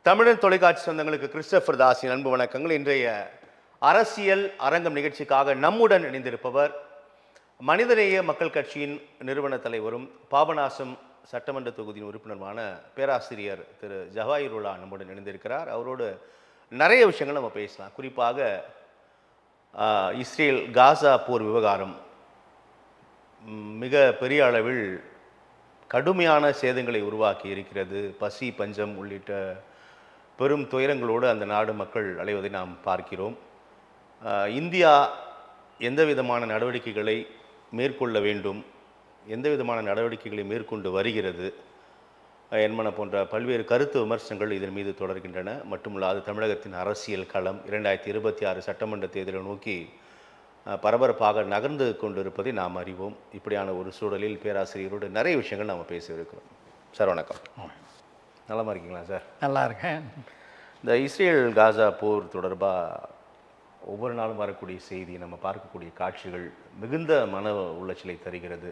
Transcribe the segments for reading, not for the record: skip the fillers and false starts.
தமிழன் தொலைக்காட்சி சொந்தங்களுக்கு கிறிஸ்டபர் தாஸின் அன்பு வணக்கங்கள். இன்றைய அரசியல் அரங்கம் நிகழ்ச்சிக்காக நம்முடன் இணைந்திருப்பவர் மனிதநேய மக்கள் கட்சியின் நிறுவன தலைவரும் பாபநாசம் சட்டமன்ற தொகுதியின் உறுப்பினருமான பேராசிரியர் திரு ஜவாஹிருல்லா நம்முடன் இணைந்திருக்கிறார். அவரோடு நிறைய விஷயங்கள் நம்ம பேசலாம். குறிப்பாக இஸ்ரேல் காசா போர் விவகாரம் மிக பெரிய அளவில் கடுமையான சேதங்களை உருவாக்கி இருக்கிறது. பசி, பஞ்சம் உள்ளிட்ட பெரும் துயரங்களோடு அந்த நாடு மக்கள் அலைவதை நாம் பார்க்கிறோம். இந்தியா எந்த விதமான நடவடிக்கைகளை மேற்கொள்ள வேண்டும், எந்த விதமான நடவடிக்கைகளை மேற்கொண்டு வருகிறது என்பன போன்ற பல்வேறு கருத்து விமர்சனங்கள் இதன் மீது தொடர்கின்றன. மட்டுமல்லாது தமிழகத்தின் அரசியல் களம் 2026 சட்டமன்ற தேர்தலை நோக்கி பரபரப்பாக நகர்ந்து கொண்டிருப்பதை நாம் அறிவோம். இப்படியான ஒரு சூழலில் பேராசிரியரோடு நிறைய விஷயங்கள் நாம் பேச இருக்கிறோம். சார் வணக்கம். நலமாக இருக்கீங்களா சார்? நல்லா இருக்கேன். இந்த இஸ்ரேல் காசா போர் தொடர்பாக ஒவ்வொரு நாளும் வரக்கூடிய செய்தி, நம்ம பார்க்கக்கூடிய காட்சிகள் மிகுந்த மன உளைச்சலை தருகிறது.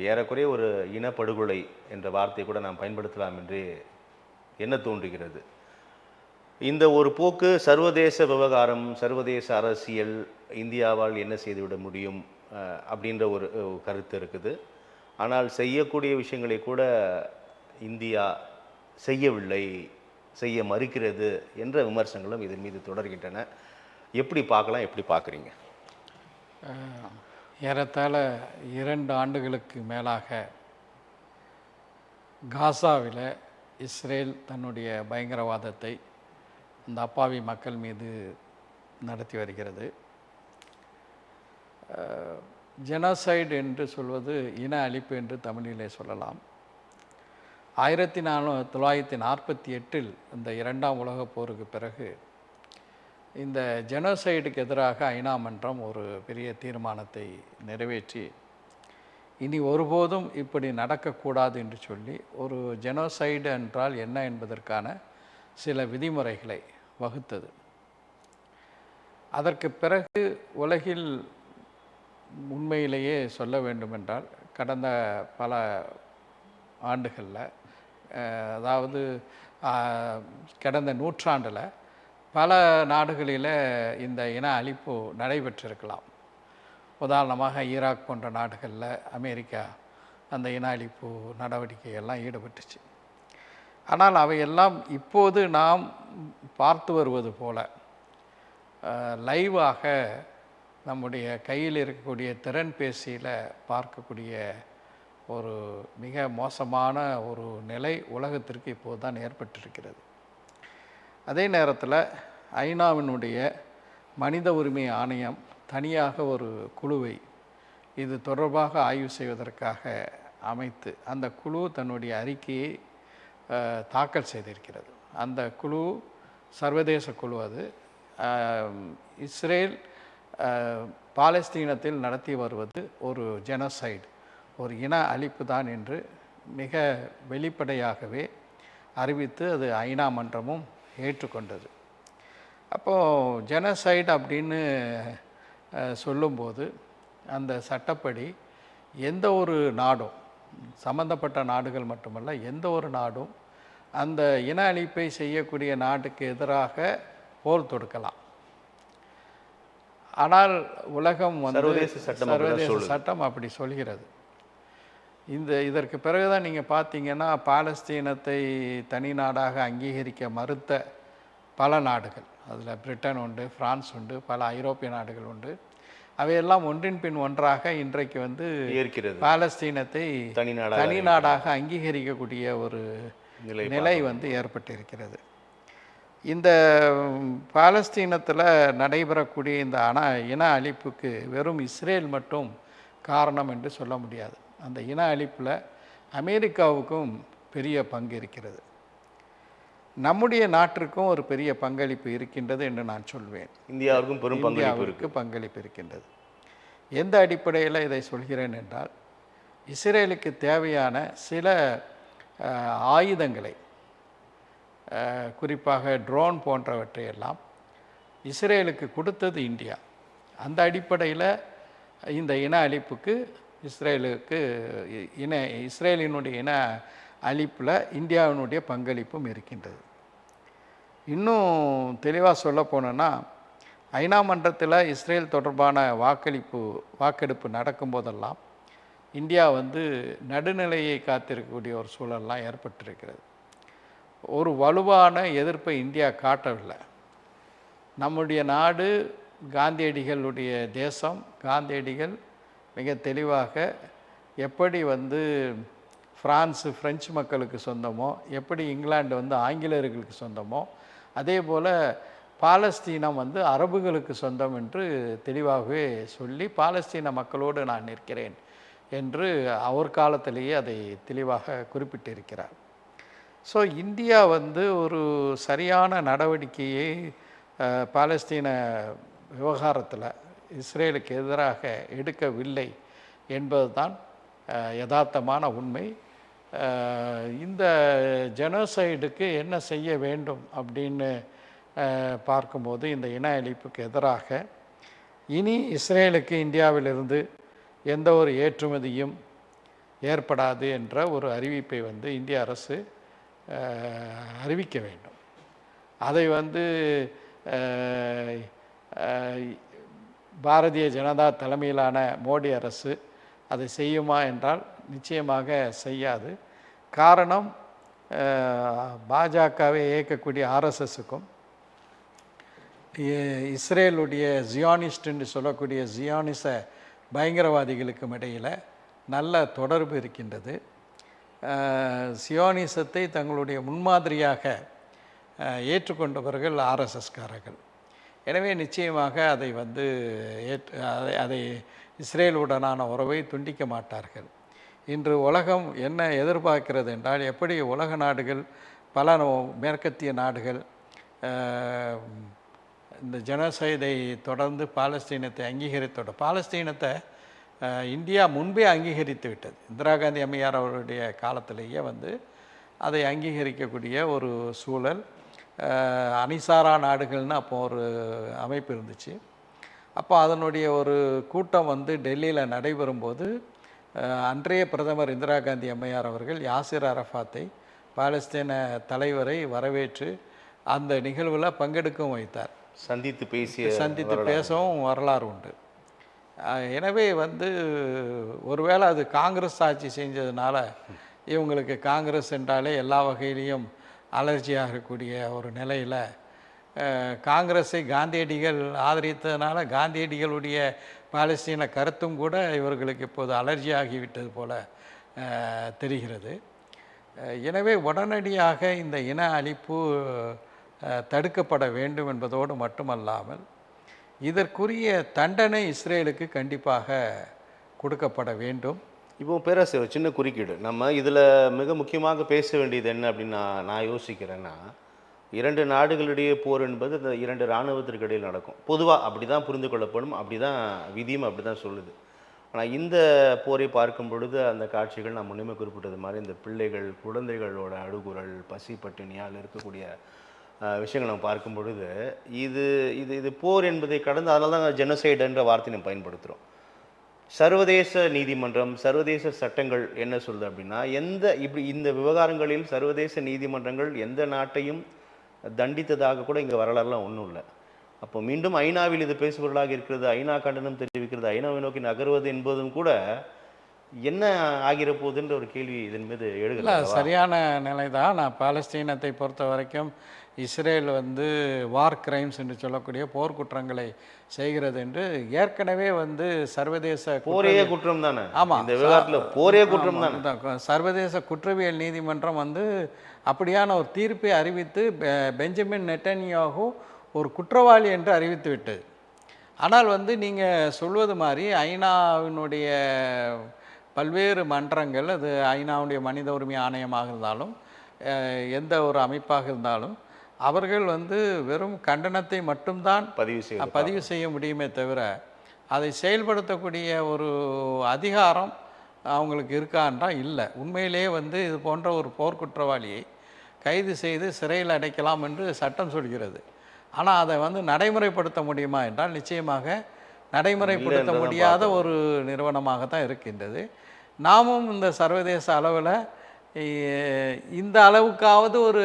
ஏறக்குறைய ஒரு இனப்படுகொலை என்ற வார்த்தை கூட நாம் பயன்படுத்தலாம் என்று என்ன தோன்றுகிறது. இந்த ஒரு போக்கு சர்வதேச விவகாரம், சர்வதேச அரசியல், இந்தியாவால் என்ன செய்துவிட முடியும் அப்படின்ற ஒரு கருத்து இருக்குது. ஆனால் செய்யக்கூடிய விஷயங்களை கூட இந்தியா செய்யவில்லை, செய்ய மறுக்கிறது என்ற விமர்சனங்களும் இதன் மீது தொடர்கின்றன. எப்படி பார்க்கலாம், எப்படி பார்க்குறீங்க? ஏறத்தாழ 2 ஆண்டுகளுக்கு மேலாக காசாவில் இஸ்ரேல் தன்னுடைய பயங்கரவாதத்தை அந்த அப்பாவி மக்கள் மீது நடத்தி வருகிறது. ஜெனோசைடு என்று சொல்வது இன அழிப்பு என்று தமிழிலே சொல்லலாம். 1948 இந்த 2ஆம் உலகப் போருக்கு பிறகு இந்த ஜெனோசைடுக்கு எதிராக ஐநா மன்றம் ஒரு பெரிய தீர்மானத்தை நிறைவேற்றி இனி ஒருபோதும் இப்படி நடக்கக்கூடாது என்று சொல்லி ஒரு ஜெனோசைடு என்றால் என்ன என்பதற்கான சில விதிமுறைகளை வகுத்தது. அதற்கு பிறகு உலகில் உண்மையிலேயே சொல்ல வேண்டுமென்றால் கடந்த பல ஆண்டுகளில், அதாவது கடந்த நூற்றாண்டில் பல நாடுகளில் இந்த இன அழிப்பு நடைபெற்றிருக்கலாம். உதாரணமாக ஈராக் போன்ற நாடுகளில் அமெரிக்கா அந்த இன அழிப்பு நடவடிக்கையெல்லாம் ஈடுபட்டுச்சு. ஆனால் அவையெல்லாம் இப்போது நாம் பார்த்து வருவது போல லைவாக நம்முடைய கையில் இருக்கக்கூடிய திறன்பேசியில் பார்க்கக்கூடிய ஒரு மிக மோசமான ஒரு நிலை உலகத்திற்கு இப்போது தான் ஏற்பட்டிருக்கிறது. அதே நேரத்தில் ஐநாவினுடைய மனித உரிமை ஆணையம் தனியாக ஒரு குழுவை இது தொடர்பாக ஆய்வு செய்வதற்காக அமைத்து அந்த குழு தன்னுடைய அறிக்கையை தாக்கல் செய்திருக்கிறது. அந்த குழு சர்வதேச குழு. அது இஸ்ரேல் பாலஸ்தீனத்தில் நடத்தி வருவது ஒரு ஜெனோசைடு, ஒரு இன அழிப்பு தான் என்று மிக வெளிப்படையாகவே அறிவித்து அது ஐநா மன்றமும் ஏற்றுக்கொண்டது. அப்போது ஜெனோசைடு அப்படின்னு சொல்லும்போது அந்த சட்டப்படி எந்த ஒரு நாடும், சம்பந்தப்பட்ட நாடுகள் மட்டுமல்ல எந்த ஒரு நாடும் அந்த இன அழிப்பை செய்யக்கூடிய நாட்டுக்கு எதிராக போர் தொடுக்கலாம். ஆனால் உலகம் சர்வதேச சட்டம் அப்படி சொல்கிறது. இதற்கு பிறகுதான் நீங்கள் பார்த்தீங்கன்னா பாலஸ்தீனத்தை தனி நாடாக அங்கீகரிக்க மறுத்த பல நாடுகள், அதில் பிரிட்டன் உண்டு, பிரான்ஸ் உண்டு, பல ஐரோப்பிய நாடுகள் உண்டு. அவையெல்லாம் ஒன்றின் பின் ஒன்றாக இன்றைக்கு பாலஸ்தீனத்தை தனி நாடாக அங்கீகரிக்கக்கூடிய ஒரு நிலை ஏற்பட்டிருக்கிறது. இந்த பாலஸ்தீனத்தில் நடைபெறக்கூடிய இந்த இன அழிப்புக்கு வெறும் இஸ்ரேல் மட்டும் காரணம் என்று சொல்ல முடியாது. அந்த இன அழிப்பில் அமெரிக்காவுக்கும் பெரிய பங்கு இருக்கிறது, நம்முடைய நாட்டிற்கும் ஒரு பெரிய பங்களிப்பு இருக்கின்றது என்று நான் சொல்வேன். இந்தியாவுக்கு பங்களிப்பு இருக்கின்றது. எந்த அடிப்படையில் இதை சொல்கிறேன் என்றால், இஸ்ரேலுக்கு தேவையான சில ஆயுதங்களை, குறிப்பாக ட்ரோன் போன்றவற்றையெல்லாம் இஸ்ரேலுக்கு கொடுத்தது இந்தியா. அந்த அடிப்படையில் இந்த இன அழிப்புக்கு இஸ்ரேலினுடைய இன அழிப்பில் இந்தியாவினுடைய பங்களிப்பும் இருக்கின்றது. இன்னும் தெளிவாக சொல்ல போனோன்னா, ஐநா மன்றத்தில் இஸ்ரேல் தொடர்பான வாக்கெடுப்பு நடக்கும்போதெல்லாம் இந்தியா வந்து நடுநிலையை காத்திருக்கக்கூடிய ஒரு சூழல்லாம் ஏற்பட்டிருக்கிறது. ஒரு வலுவான எதிர்ப்பை இந்தியா காட்டவில்லை. நம்முடைய நாடு காந்தியடிகளுடைய தேசம். காந்தியடிகள் மிக தெளிவாக எப்படி வந்து பிரெஞ்சு மக்களுக்கு சொந்தமோ, எப்படி இங்கிலாந்து வந்து ஆங்கிலேயர்களுக்கு சொந்தமோ, அதே போல் பாலஸ்தீனம் வந்து அரபுகளுக்கு சொந்தம் என்று தெளிவாகவே சொல்லி, பாலஸ்தீன மக்களோடு நான் நிற்கிறேன் என்று அவர் காலத்திலேயே அதை தெளிவாக குறிப்பிட்டிருக்கிறார். ஸோ இந்தியா வந்து ஒரு சரியான நடவடிக்கையை பாலஸ்தீன விவகாரத்தில் இஸ்ரேலுக்கு எதிராக எடுக்கவில்லை என்பதுதான் யதார்த்தமான உண்மை. இந்த ஜெனோசைடுக்கு என்ன செய்ய வேண்டும் அப்படின்னு பார்க்கும்போது, இந்த இன அழிப்புக்கு எதிராக இனி இஸ்ரேலுக்கு இந்தியாவிலிருந்து எந்த ஒரு ஏற்றுமதியும் ஏற்படாது என்ற ஒரு அறிவிப்பை வந்து இந்திய அரசு அறிவிக்க வேண்டும். அதை வந்து பாரதிய ஜனதா தலைமையிலான மோடி அரசு அதை செய்யுமா என்றால் நிச்சயமாக செய்யாது. காரணம், பாஜகவை இயக்கக்கூடிய ஆர்எஸ்எஸ்ஸுக்கும் இஸ்ரேலுடைய ஜியானிஸ்ட் என்று சொல்லக்கூடிய ஜியானிச பயங்கரவாதிகளுக்கும் இடையில் நல்ல தொடர்பு இருக்கின்றது. சியோனிசத்தை தங்களுடைய முன்மாதிரியாக ஏற்றுக்கொண்டவர்கள் ஆர்எஸ்எஸ்காரர்கள். எனவே நிச்சயமாக அதை வந்து அதை இஸ்ரேலுடனான உறவை துண்டிக்க மாட்டார்கள். இன்று உலகம் என்ன எதிர்பார்க்கிறது என்றால், எப்படி உலக நாடுகள், பல மேற்கத்திய நாடுகள் இந்த ஜெனோசைடை தொடர்ந்து பாலஸ்தீனத்தை பாலஸ்தீனத்தை இந்தியா முன்பே அங்கீகரித்து விட்டது. இந்திரா காந்தி அம்மையார் அவருடைய காலத்திலேயே வந்து அதை அங்கீகரிக்கக்கூடிய ஒரு சூழல். அணிசாரா நாடுகள்னு அப்போ ஒரு அமைப்பு இருந்துச்சு. அப்போ அதனுடைய ஒரு கூட்டம் வந்து டெல்லியில் நடைபெறும்போது அன்றைய பிரதமர் இந்திரா காந்தி அம்மையார் அவர்கள் யாசிர் அரஃபாத்தை, பாலஸ்தீன தலைவரை வரவேற்று அந்த நிகழ்வில் பங்கெடுக்கவும் வைத்தார். சந்தித்து பேசவும் வரலாறு உண்டு. எனவே வந்து ஒருவேளை அது காங்கிரஸ் ஆட்சி செஞ்சதுனால இவங்களுக்கு காங்கிரஸ் என்றாலே எல்லா வகையிலையும் அலர்ஜியாகக்கூடிய ஒரு நிலையில் காங்கிரஸை காந்தியடிகள் ஆதரித்ததுனால காந்தியடிகளுடைய பாலஸ்தீன கருத்தும் கூட இவர்களுக்கு இப்போது அலர்ஜி ஆகிவிட்டது போல தெரிகிறது. எனவே உடனடியாக இந்த இன அழிப்பு தடுக்கப்பட வேண்டும் என்பதோடு மட்டுமல்லாமல் இதற்குரிய தண்டனை இஸ்ரேலுக்கு கண்டிப்பாக கொடுக்கப்பட வேண்டும். இப்போ பேராசிரியர் சின்ன குறுக்கீடு, நம்ம இதில் மிக முக்கியமாக பேச வேண்டியது என்ன அப்படின்னு நான் யோசிக்கிறேன்னா, இரண்டு நாடுகளிடையே போர் என்பது இந்த இரண்டு இராணுவத்திற்கு இடையில் நடக்கும். பொதுவாக அப்படி தான் புரிந்து கொள்ளப்படும், அப்படி தான் விதியும் அப்படி தான் சொல்லுது. ஆனால் இந்த போரை பார்க்கும் பொழுது அந்த காட்சிகள் நான் முன்னுமே குறிப்பிட்டது மாதிரி இந்த பிள்ளைகள், குழந்தைகளோட அழுகுரல், பசி பட்டினியால் இருக்கக்கூடிய விஷயங்கள் நம்ம பார்க்கும் பொழுது இது இது இது போர் என்பதை கடந்து, அதனால தான் ஜெனோசைடு என்ற வார்த்தையை நம்ம பயன்படுத்துகிறோம். சர்வதேச நீதிமன்றம், சர்வதேச சட்டங்கள் என்ன சொல்லுது அப்படின்னா, இந்த விவகாரங்களில் சர்வதேச நீதிமன்றங்கள் எந்த நாட்டையும் தண்டித்ததாக கூட இங்கே வரலாறுலாம் ஒன்றும் இல்லை. அப்போ மீண்டும் ஐநாவில் இது பேசுபொருளாக இருக்கிறது, ஐநா கண்டனம் தெரிவிக்கிறது, ஐநாவை நோக்கி நகர்வது என்பதும் கூட என்ன ஆகிற போகுதுன்ற ஒரு கேள்வி இதன் மீது எழுதல. சரியான நிலை தான். நான் பாலஸ்தீனத்தை பொறுத்த வரைக்கும் இஸ்ரேல் வந்து வார் கிரைம்ஸ் என்று சொல்லக்கூடிய போர்க்குற்றங்களை செய்கிறது என்று ஏற்கனவே வந்து சர்வதேச போரே குற்றம் தானே. ஆமாம், இந்த விவகாரத்தில் போரே குற்றம் தானே. சர்வதேச குற்றவியல் நீதிமன்றம் வந்து அப்படியான ஒரு தீர்ப்பை அறிவித்து பெஞ்சமின் நெட்டன்யாஹூ ஒரு குற்றவாளி என்று அறிவித்து விட்டது. ஆனால் வந்து நீங்கள் சொல்வது மாதிரி ஐநாவினுடைய பல்வேறு மன்றங்கள், அது ஐநாவுடைய மனித உரிமை ஆணையமாக இருந்தாலும் எந்த ஒரு அமைப்பாக இருந்தாலும் அவர்கள் வந்து வெறும் கண்டனத்தை மட்டும்தான் பதிவு செய்ய முடியுமே தவிர அதை செயல்படுத்தக்கூடிய ஒரு அதிகாரம் அவங்களுக்கு இருக்கான்றால் இல்லை. உண்மையிலேயே வந்து இது போன்ற ஒரு போர்க்குற்றவாளியை கைது செய்து சிறையில் அடைக்கலாம் என்று சட்டம் சொல்கிறது. ஆனால் அதை வந்து நடைமுறைப்படுத்த முடியுமா என்றால் நிச்சயமாக நடைமுறைப்படுத்த முடியாத ஒரு நிறுவனமாக தான் இருக்கின்றது. நாமும் இந்த சர்வதேச அளவில் இந்த அளவுக்காவது ஒரு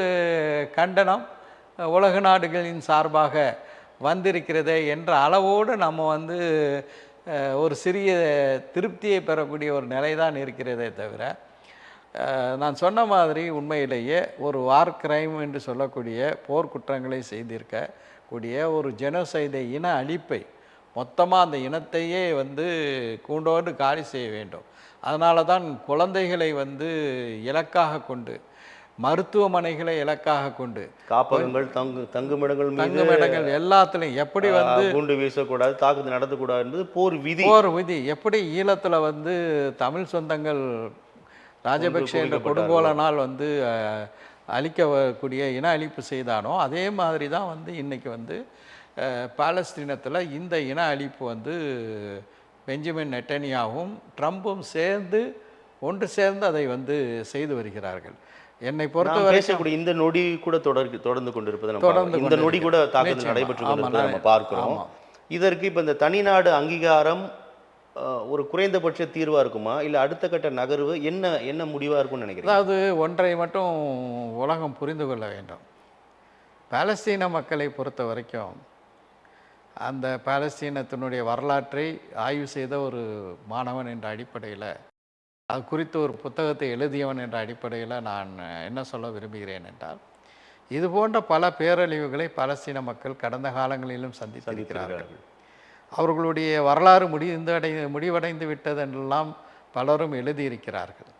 கண்டனம் உலக நாடுகளின் சார்பாக வந்திருக்கிறதே என்ற அளவோடு நம்ம வந்து ஒரு சிறிய திருப்தியை பெறக்கூடிய ஒரு நிலை தான் இருக்கிறதே தவிர, நான் சொன்ன மாதிரி உண்மையிலேயே ஒரு வார் கிரைம் என்று சொல்லக்கூடிய போர்க்குற்றங்களை செய்திருக்கக்கூடிய ஒரு ஜெனோசைடை, இன அழிப்பை, மொத்தமாக அந்த இனத்தையே வந்து கூண்டோடு காலி செய்ய வேண்டும். அதனால தான் குழந்தைகளை வந்து இலக்காக கொண்டு, மருத்துவமனைகளை இலக்காக கொண்டு, காப்பகங்கள், தங்குமிடங்கள் எல்லாத்துலேயும் எப்படி வந்து குண்டு வீசக்கூடாது, தாக்குதல் நடத்தக்கூடாது என்பது போர் விதி. எப்படி ஈழத்தில் வந்து தமிழ் சொந்தங்கள் ராஜபக்ஷ என்ற கொடுங்கோலனால் வந்து அழிக்கக்கூடிய இன அழிப்பு செய்தானோ, அதே மாதிரி தான் வந்து இன்றைக்கி வந்து பாலஸ்தீனத்தில் இந்த இன அழிப்பு வந்து பெஞ்சமின் நெட்டன்யாவும் ட்ரம்பும் ஒன்று சேர்ந்து அதை வந்து செய்து வருகிறார்கள். என்னை பொறுத்தவரை இந்த நொடி கூட தொடர்ந்து கொண்டிருப்பது, இந்த நொடி கூட தாக்குதல் நடைபெற்று நம்ம பார்க்கிறோம். இதற்கு இப்போ இந்த தனிநாடு அங்கீகாரம் ஒரு குறைந்தபட்ச தீர்வாக இருக்குமா, இல்லை அடுத்த கட்ட நகர்வு என்ன முடிவாக இருக்கும்னு நினைக்கிறேன்? அதாவது ஒன்றை மட்டும் உலகம் புரிந்து கொள்ள வேண்டும். பாலஸ்தீன மக்களை பொறுத்த வரைக்கும் அந்த பாலஸ்தீனத்தினுடைய வரலாற்றை ஆய்வு செய்த ஒரு மாணவன் என்ற அடிப்படையில், அது குறித்து ஒரு புத்தகத்தை எழுதியவன் என்ற அடிப்படையில் நான் என்ன சொல்ல விரும்புகிறேன் என்றால், இது போன்ற பல பேரழிவுகளை பாலஸ்தீன மக்கள் கடந்த காலங்களிலும் சந்தித்திருக்கிறார்கள். அவர்களுடைய வரலாறு முடிவடைந்து விட்டதென்றெல்லாம் பலரும் எழுதியிருக்கிறார்கள்.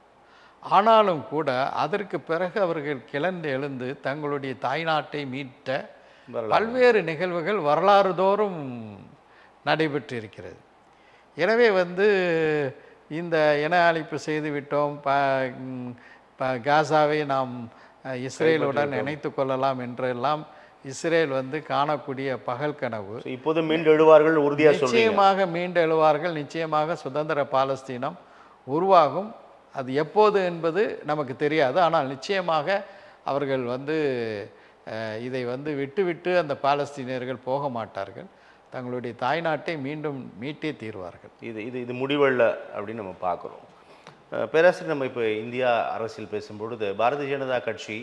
ஆனாலும் கூட அதற்கு பிறகு அவர்கள் கிளர்ந்து எழுந்து தங்களுடைய தாய்நாட்டை மீட்ட பல்வேறு நிகழ்வுகள் வரலாறு தோறும் நடைபெற்றிருக்கிறது. எனவே வந்து இந்த இன அழிப்பு செய்து விட்டோம், காசாவை நாம் இஸ்ரேலுடன் இணைத்து கொள்ளலாம் என்றெல்லாம் இஸ்ரேல் வந்து காணக்கூடிய பகல் கனவு இப்போது மீண்டெழுவார்கள், உறுதியாக நிச்சயமாக மீண்டெழுவார்கள். நிச்சயமாக சுதந்திர பாலஸ்தீனம் உருவாகும். அது எப்போது என்பது நமக்கு தெரியாது. ஆனால் நிச்சயமாக அவர்கள் வந்து இதை வந்து விட்டுவிட்டு அந்த பாலஸ்தீனியர்கள் போக மாட்டார்கள். தங்களுடைய தாய்நாட்டை மீண்டும் மீட்டே தீர்வார்கள். இது முடிவல்ல அப்படின்னு நம்ம பார்க்குறோம். பேராசிரியர், நம்ம இப்போ இந்தியா அரசியல் பேசும்பொழுது பாரதிய ஜனதா கட்சி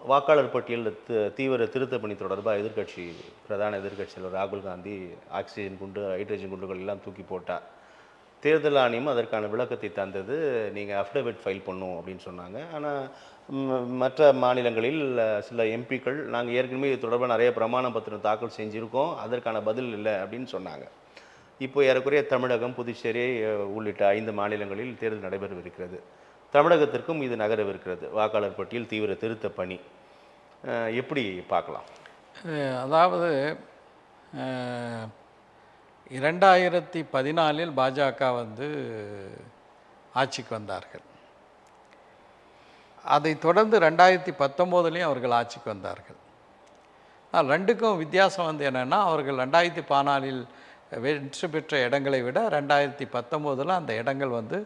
வாக்காளர் பட்டியலில் தீவிர திருத்த பணி தொடர்பாக பிரதான எதிர்க்கட்சியில் ராகுல் காந்தி ஆக்சிஜன் குண்டு, ஹைட்ரஜன் குண்டுகள் எல்லாம் தூக்கி போட்டார். தேர்தல் ஆணையம் அதற்கான விளக்கத்தை தந்தது, நீங்கள் அஃபிடவிட் ஃபைல் பண்ணும் அப்படின்னு சொன்னாங்க. ஆனால் மற்ற மாநிலங்களில் சில எம்பிக்கள், நாங்கள் ஏற்கனவே இது தொடர்பாக நிறைய பிரமாண பத்திரம் தாக்கல் செஞ்சுருக்கோம், அதற்கான பதில் இல்லை அப்படின்னு சொன்னாங்க. இப்போ ஏறக்குறைய தமிழகம், புதுச்சேரி உள்ளிட்ட 5 மாநிலங்களில் தேர்தல் நடைபெறவிருக்கிறது. தமிழகத்திற்கும் இது நகரவிருக்கிறது. வாக்காளர் பட்டியல் தீவிர திருத்த பணி எப்படி பார்க்கலாம்? அதாவது 2014 பாஜக வந்து ஆட்சிக்கு வந்தார்கள். அதை தொடர்ந்து 2019 அவர்கள் ஆட்சிக்கு வந்தார்கள். ரெண்டுக்கும் வித்தியாசம் வந்து என்னென்னா, அவர்கள் 2014 வெற்றி பெற்ற இடங்களை விட 2019 அந்த இடங்கள் வந்து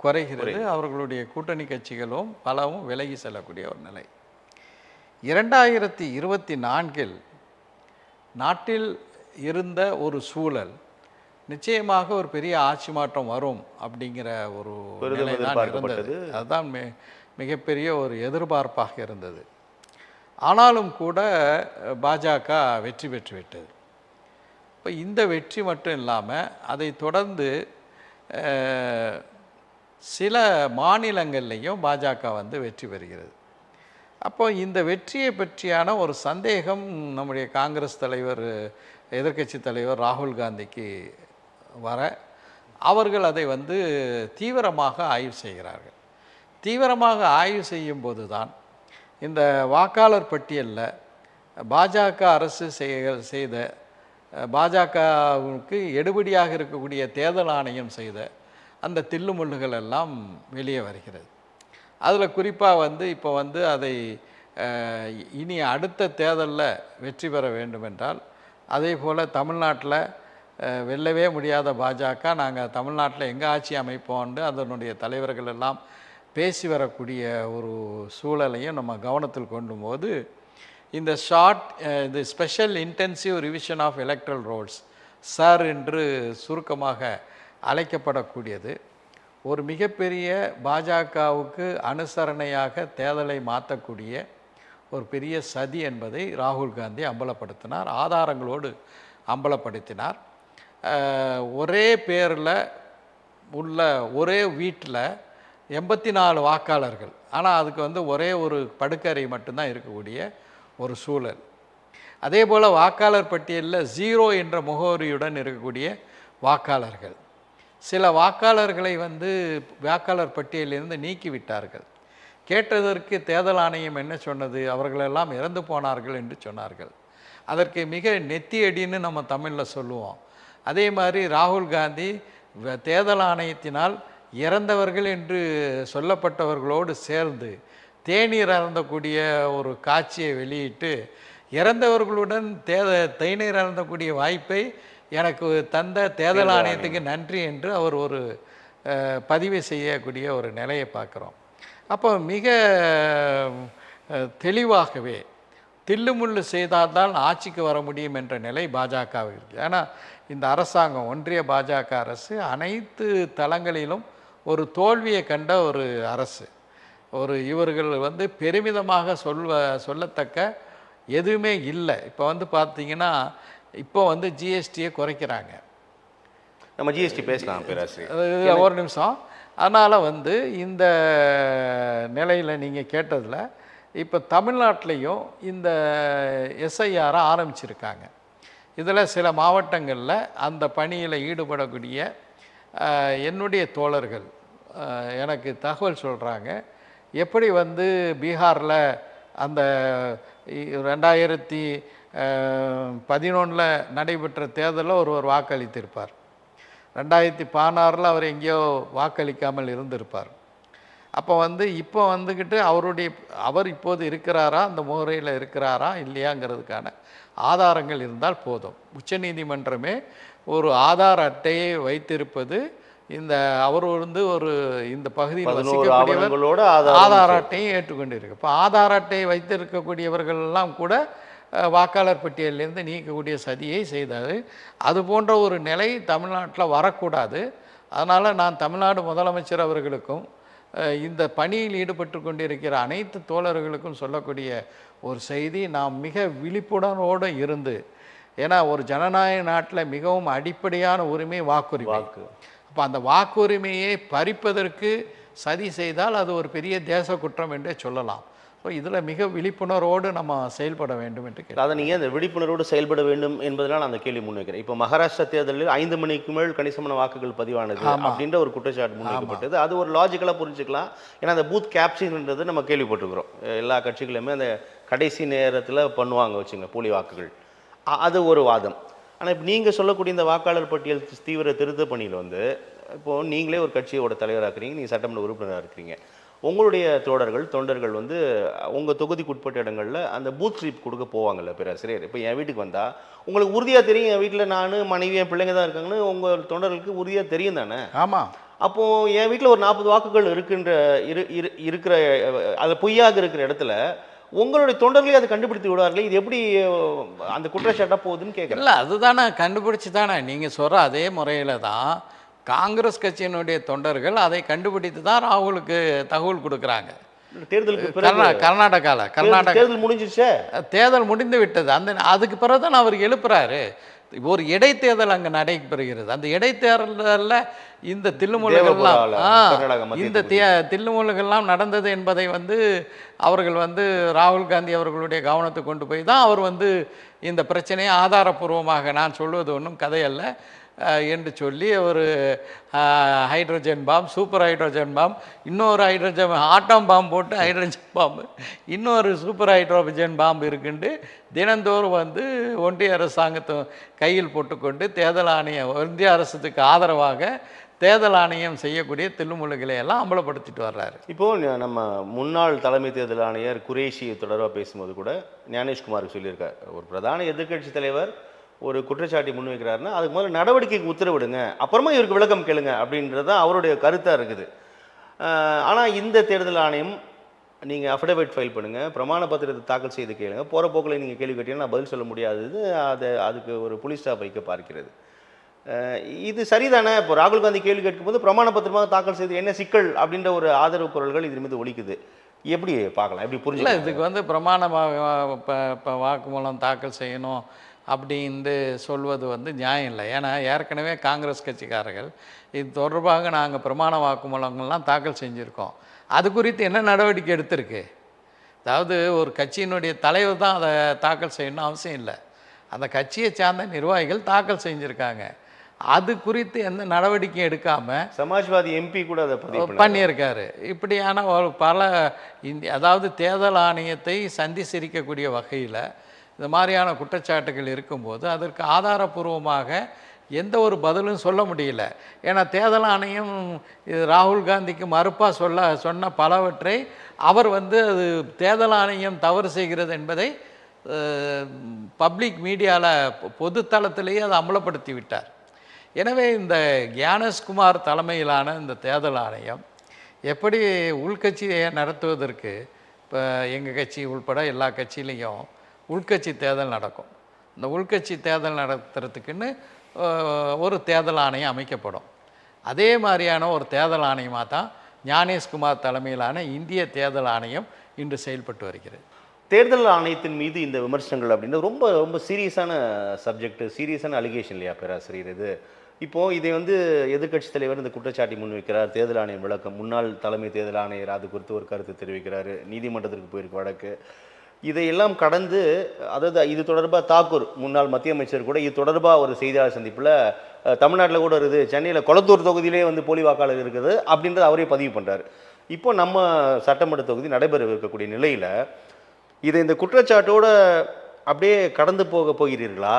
குறைகிறது. அவர்களுடைய கூட்டணி கட்சிகளும் பலவும் விலகி செல்லக்கூடிய ஒரு நிலை. 2024 நாட்டில் இருந்த ஒரு சூழல் நிச்சயமாக ஒரு பெரிய ஆட்சி மாற்றம் வரும் அப்படிங்கிற ஒரு நிலை தான் இருந்தது. அதுதான் மிகப்பெரிய ஒரு எதிர்பார்ப்பாக இருந்தது. ஆனாலும் கூட பாஜக வெற்றி பெற்றுவிட்டது. இப்போ இந்த வெற்றி மட்டும் இல்லாமல் அதை தொடர்ந்து சில மாநிலங்கள்லேயும் பாஜக வந்து வெற்றி பெறுகிறது. அப்போ இந்த வெற்றியை பற்றியான ஒரு சந்தேகம் நம்முடைய காங்கிரஸ் தலைவர், எதிர்க்கட்சி தலைவர் ராகுல் காந்திக்கு வர, அவர்கள் அதை வந்து தீவிரமாக ஆய்வு செய்கிறார்கள். தீவிரமாக ஆய்வு செய்யும்போது தான் இந்த வாக்காளர் பட்டியலில் பாஜக அரசு செய்த, பாஜகவுக்கு எடுபடியாக இருக்கக்கூடிய தேர்தல் ஆணையம் செய்த அந்த தில்லுமுள்ளுகள் எல்லாம் வெளியே வருகிறது. அதில் குறிப்பாக வந்து இப்போ வந்து அதை இனி அடுத்த தேர்தலில் வெற்றி பெற வேண்டுமென்றால், அதே போல் தமிழ்நாட்டில் வெல்லவே முடியாத பாஜக, நாங்கள் தமிழ்நாட்டில் எங்கே ஆட்சி அமைப்போம்னு அதனுடைய தலைவர்கள் எல்லாம் பேசி வரக்கூடிய ஒரு சூழலையும் நம்ம கவனத்தில் கொண்டும் போது, இந்த இந்த special intensive revision of electoral rolls, SIR என்று சுருக்கமாக அழைக்கப்படக்கூடியது, ஒரு மிகப்பெரிய பாஜகவுக்கு அனுசரணையாக தேர்தலை மாற்றக்கூடிய ஒரு பெரிய சதி என்பதை ராகுல் காந்தி அம்பலப்படுத்தினார், ஆதாரங்களோடு அம்பலப்படுத்தினார். ஒரே பேரில் உள்ள ஒரே வீட்டில் 84 வாக்காளர்கள், ஆனால் அதுக்கு வந்து ஒரே ஒரு படுக்கறை மட்டும்தான் இருக்கக்கூடிய ஒரு சூழல். அதே போல் வாக்காளர் பட்டியலில் 0 என்ற முகவரியுடன் இருக்கக்கூடிய வாக்காளர்கள். சில வாக்காளர்களை வந்து வாக்காளர் பட்டியலிலிருந்து நீக்கிவிட்டார்கள். கேட்டதற்கு தேர்தல் ஆணையம் என்ன சொன்னது? அவர்களெல்லாம் இறந்து போனார்கள் என்று சொன்னார்கள். அதற்கு மிக நெத்தியடின்னு நம்ம தமிழில் சொல்லுவோம். அதே மாதிரி ராகுல் காந்தி தேர்தல் ஆணையத்தினால் இறந்தவர்கள் என்று சொல்லப்பட்டவர்களோடு சேர்ந்து தேநீர் அருந்தக்கூடிய ஒரு காட்சியை வெளியிட்டு, இறந்தவர்களுடன் தேநீர் அருந்தக்கூடிய வாய்ப்பை எனக்கு தந்த தேர்தல் ஆணையத்துக்கு நன்றி என்று அவர் ஒரு பதிவு செய்யக்கூடிய ஒரு நிலையை பார்க்குறோம். அப்போ மிக தெளிவாகவே தில்லுமுள்ளு செய்தால்தான் ஆட்சிக்கு வர முடியும் என்ற நிலை பாஜகவுக்கு இருக்குது. ஏன்னா இந்த அரசாங்கம், ஒன்றிய பாஜக அரசு அனைத்து தளங்களிலும் ஒரு தோல்வியை கண்ட ஒரு அரசு. இவர்கள் வந்து பெருமிதமாக சொல்லத்தக்க எதுவுமே இல்லை. இப்போ வந்து பார்த்தீங்கன்னா, இப்போ வந்து ஜிஎஸ்டியை குறைக்கிறாங்க. நம்ம ஜிஎஸ்டி பேசலாம் பேராசிரியர், ஒரு நிமிஷம். அதனால் வந்து இந்த நிலையில் நீங்கள் கேட்டதில் இப்போ தமிழ்நாட்டிலையும் இந்த எஸ்ஐஆரை ஆரம்பிச்சிருக்காங்க. இதில் சில மாவட்டங்களில் அந்த பணியில் ஈடுபடக்கூடிய என்னுடைய தோழர்கள் எனக்கு தகவல் சொல்கிறாங்க. எப்படி வந்து பீகாரில் அந்த 2011 நடைபெற்ற தேர்தலில் ஒருவர் வாக்களித்திருப்பார், 2016 அவர் எங்கேயோ வாக்களிக்காமல் இருந்திருப்பார். அப்போ வந்து இப்போ வந்துக்கிட்டு அவர் இப்போது இருக்கிறாரா, அந்த முறையில் இருக்கிறாரா இல்லையாங்கிறதுக்கான ஆதாரங்கள் இருந்தால் போதும். உச்சநீதிமன்றமே ஒரு ஆதார் அட்டையை வைத்திருப்பது, இந்த அவர் வந்து ஒரு இந்த பகுதியில் வசிக்கக்கூடியவர்களோட ஆதார் அட்டையை ஏற்றுக்கொண்டிருக்கு. இப்போ ஆதார் அட்டையை வைத்திருக்கக்கூடியவர்கள்லாம் கூட வாக்காளர் பட்டியலிருந்து நீக்கக்கூடிய சதியை செய்தார். அது போன்ற ஒரு நிலை தமிழ்நாட்டில் வரக்கூடாது. அதனால் நான் தமிழ்நாடு முதலமைச்சர் அவர்களுக்கும் இந்த பணியில் ஈடுபட்டு கொண்டிருக்கிற அனைத்து தோழர்களுக்கும் சொல்லக்கூடிய ஒரு செய்தி, நாம் மிக விழிப்புணர்வோடு இருந்து, ஏன்னா ஒரு ஜனநாயக நாட்டில் மிகவும் அடிப்படையான உரிமை வாக்குரிமை. அப்போ அந்த வாக்குரிமையை பறிப்பதற்கு சதி செய்தால் அது ஒரு பெரிய தேச குற்றம் என்றே சொல்லலாம். ஸோ இதில் மிக விழிப்புணர்வோடு நம்ம செயல்பட வேண்டும் என்று அதை நீங்கள் அந்த விழிப்புணர்வோடு செயல்பட வேண்டும் என்பதனால் நான் அந்த கேள்வி முன்வைக்கிறேன். இப்போ மகாராஷ்டிரா தேர்தலில் 5 மணிக்கு மேல் கணிசமான வாக்குகள் பதிவானது அப்படின்ற ஒரு குற்றச்சாட்டு முன்வைக்கப்பட்டது. அது ஒரு லாஜிக்கலாக புரிஞ்சுக்கலாம். ஏன்னா அந்த பூத் கேப்சர்ன்றது நம்ம கேள்விப்பட்டிருக்கிறோம். எல்லா கட்சிகளுமே அந்த கடைசி நேரத்தில் பண்ணுவாங்க வச்சுங்க போலி வாக்குகள். அது ஒரு வாதம். ஆனால் இப்போ நீங்கள் சொல்லக்கூடிய இந்த வாக்காளர் பட்டியல் தீவிர திருத்த பணியில் வந்து இப்போது நீங்களே ஒரு கட்சியோட தலைவராக இருக்கிறீங்க, நீங்கள் சட்டமன்ற உறுப்பினராக இருக்கிறீங்க. உங்களுடைய தொண்டர்கள் வந்து உங்கள் தொகுதிக்கு உட்பட்ட இடங்களில் அந்த பூத் ஸ்லிப் கொடுக்க போவாங்கல்ல பேராசிரியர். இப்போ என் வீட்டுக்கு வந்தால் உங்களுக்கு உறுதியாக தெரியும், என் வீட்டில் நான் மனைவி என் பிள்ளைங்க தான் இருக்காங்கன்னு உங்கள் தொண்டர்களுக்கு உறுதியாக தெரியும் தானே? ஆமாம். அப்போது என் வீட்டில் ஒரு 40 வாக்குகள் இருக்கிற அது பொய்யாக இருக்கிற இடத்துல உங்களுடைய தொண்டர்களே அதை கண்டுபிடித்து விடுவார்களே, இது எப்படி அந்த குற்றச்சாட்டாக போகுதுன்னு கேட்குறேன். இல்லை, அதுதானே கண்டுபிடிச்சி தானே நீங்கள் சொல்கிற அதே முறையில் தான் காங்கிரஸ் கட்சியினுடைய தொண்டர்கள் அதை கண்டுபிடித்து தான் ராகுலுக்கு தகவல் கொடுக்குறாங்க. கர்நாடகாவில் தேர்தல் முடிஞ்சிருச்சே, தேர்தல் முடிந்து விட்டது. அதுக்கு பிறகு தான் அவர் எழுப்புறாரு. ஒரு இடைத்தேர்தல் அங்கே நடைபெறுகிறது. அந்த இடைத்தேர்தலில் இந்த தில்லுமுல்லுகள்லாம் நடந்தது என்பதை வந்து அவர்கள் வந்து ராகுல் காந்தி அவர்களுடைய கவனத்துக்கு கொண்டு போய் தான் அவர் வந்து இந்த பிரச்சனையை ஆதாரப்பூர்வமாக, நான் சொல்வது ஒன்றும் கதையல்ல என்று சொல்லி ஒரு hydrogen bomb, super hydrogen bomb, இன்னொரு ஹைட்ரஜன் ஆட்டம் பாம்பு போட்டு ஹைட்ரஜன் பாம்பு, இன்னொரு சூப்பர் ஹைட்ரோஜன் பாம்பு இருக்குண்டு தினந்தோறும் வந்து ஒன்றிய அரசாங்கத்தை கையில் போட்டுக்கொண்டு தேர்தல் ஆணையம், ஒன்றிய அரசுக்கு ஆதரவாக தேர்தல் ஆணையம் செய்யக்கூடிய தில்லுமுல்லுகளை எல்லாம் அம்பலப்படுத்திட்டு வர்றாரு. இப்போது நம்ம முன்னாள் தலைமை தேர்தல் ஆணையர் குரேஷி தொடர்பாக பேசும்போது கூட ஞானேஷ்குமாருக்கு சொல்லியிருக்கார், ஒரு பிரதான எதிர்க்கட்சி தலைவர் ஒரு குற்றச்சாட்டை முன்வைக்கிறாருன்னா அதுக்கு முதல்ல நடவடிக்கைக்கு உத்தரவிடுங்க, அப்புறமா இவருக்கு விளக்கம் கேளுங்க அப்படின்றது தான் அவருடைய கருத்தாக இருக்குது. ஆனால் இந்த தேர்தல் ஆணையம் நீங்கள் அஃபிடவிட் ஃபைல் பண்ணுங்கள், பிரமாண பத்திரத்தை தாக்கல் செய்து கேளுங்க, போகிற போக்கில் நீங்கள் கேள்வி கேட்டீங்கன்னா நான் பதில் சொல்ல முடியாதது, அதுக்கு ஒரு புலி ஸ்டாப் வைக்க பார்க்கிறது. இது சரிதானே? இப்போ ராகுல் காந்தி கேள்வி கேட்கும்போது பிரமாண பத்திரமாக தாக்கல் செய்து என்ன சிக்கல் அப்படின்ற ஒரு ஆதரவு குரல்கள் இது மீது ஒலிக்குது. எப்படி பார்க்கலாம், எப்படி இல்லை, புரிஞ்சுக்கலாம்? இதுக்கு வந்து பிரமாண இப்போ வாக்குமூலம் தாக்கல் செய்யணும் அப்படின்னு சொல்வது வந்து நியாயம் இல்லை. ஏன்னா ஏற்கனவே காங்கிரஸ் கட்சிக்காரர்கள் இது தொடர்பாக நாங்கள் பிரமாண வாக்குமூலங்கள்லாம் தாக்கல் செஞ்சுருக்கோம். அது குறித்து என்ன நடவடிக்கை எடுத்திருக்கு? அதாவது ஒரு கட்சியினுடைய தலைவர் தான் அதை தாக்கல் செய்யணும்னு அவசியம் இல்லை. அந்த கட்சியை சார்ந்த நிர்வாகிகள் தாக்கல் செஞ்சுருக்காங்க. அது குறித்து எந்த நடவடிக்கையும் எடுக்காமல் சமாஜ்வாதி எம்பி கூட அதை பண்ணியிருக்காரு. இப்படியான ஒரு பல அதாவது தேர்தல் ஆணையத்தை சந்தி சிரிக்கக்கூடிய வகையில் இந்த மாதிரியான குற்றச்சாட்டுகள் இருக்கும்போது அதற்கு ஆதாரபூர்வமாக எந்த ஒரு பதிலும் சொல்ல முடியல. ஏன்னா தேர்தல் ஆணையம் இது ராகுல் காந்திக்கு மறுப்பாக சொன்ன பலவற்றை அவர் வந்து அது தேர்தல் ஆணையம் தவறு செய்கிறது என்பதை பப்ளிக் மீடியாவில் பொதுத்தளத்திலேயே அதை அமலப்படுத்தி விட்டார். எனவே இந்த கியானேஷ்குமார் தலைமையிலான இந்த தேர்தல் ஆணையம் எப்படி உள்கட்சியை நடத்துவதற்கு, இப்போ எங்கள் கட்சி உள்பட எல்லா கட்சியிலையும் உள்கட்சி தேர்தல் நடக்கும். இந்த உள்கட்சி தேர்தல் நடத்துறதுக்குன்னு ஒரு தேர்தல் ஆணையம் அமைக்கப்படும். அதே மாதிரியான ஒரு தேர்தல் ஆணையமாக தான் ஞானேஷ்குமார் தலைமையிலான இந்திய தேர்தல் ஆணையம் இன்று செயல்பட்டு வருகிறது. தேர்தல் ஆணையத்தின் மீது இந்த விமர்சனங்கள் அப்படின்றது ரொம்ப ரொம்ப சீரியஸான சப்ஜெக்ட், சீரியஸான அலிகேஷன் இல்லையா பேராசிரியர்? இது இப்போது இதை வந்து எதிர்க்கட்சி தலைவர் இந்த குற்றச்சாட்டை முன்வைக்கிறார். தேர்தல் ஆணையம் விளக்கம், முன்னாள் தலைமை தேர்தல் ஆணையர் அது குறித்து ஒரு கருத்து தெரிவிக்கிறாரு. நீதிமன்றத்திற்கு போயிருக்கு வழக்கு. இதையெல்லாம் கடந்து, அதாவது இது தொடர்பாக தாக்கூர் முன்னாள் மத்திய அமைச்சர் கூட இது தொடர்பாக ஒரு செய்தியாளர் சந்திப்பில் தமிழ்நாட்டில் கூட இருக்குது, சென்னையில் கொளத்தூர் தொகுதியிலே வந்து போலி வாக்காளர் இருக்குது அப்படின்றது அவரே பதிவு பண்ணுறாரு. இப்போ நம்ம சட்டமன்ற தொகுதி நடைபெற இருக்கக்கூடிய நிலையில் இதை இந்த குற்றச்சாட்டோடு அப்படியே கடந்து போகிறீர்களா?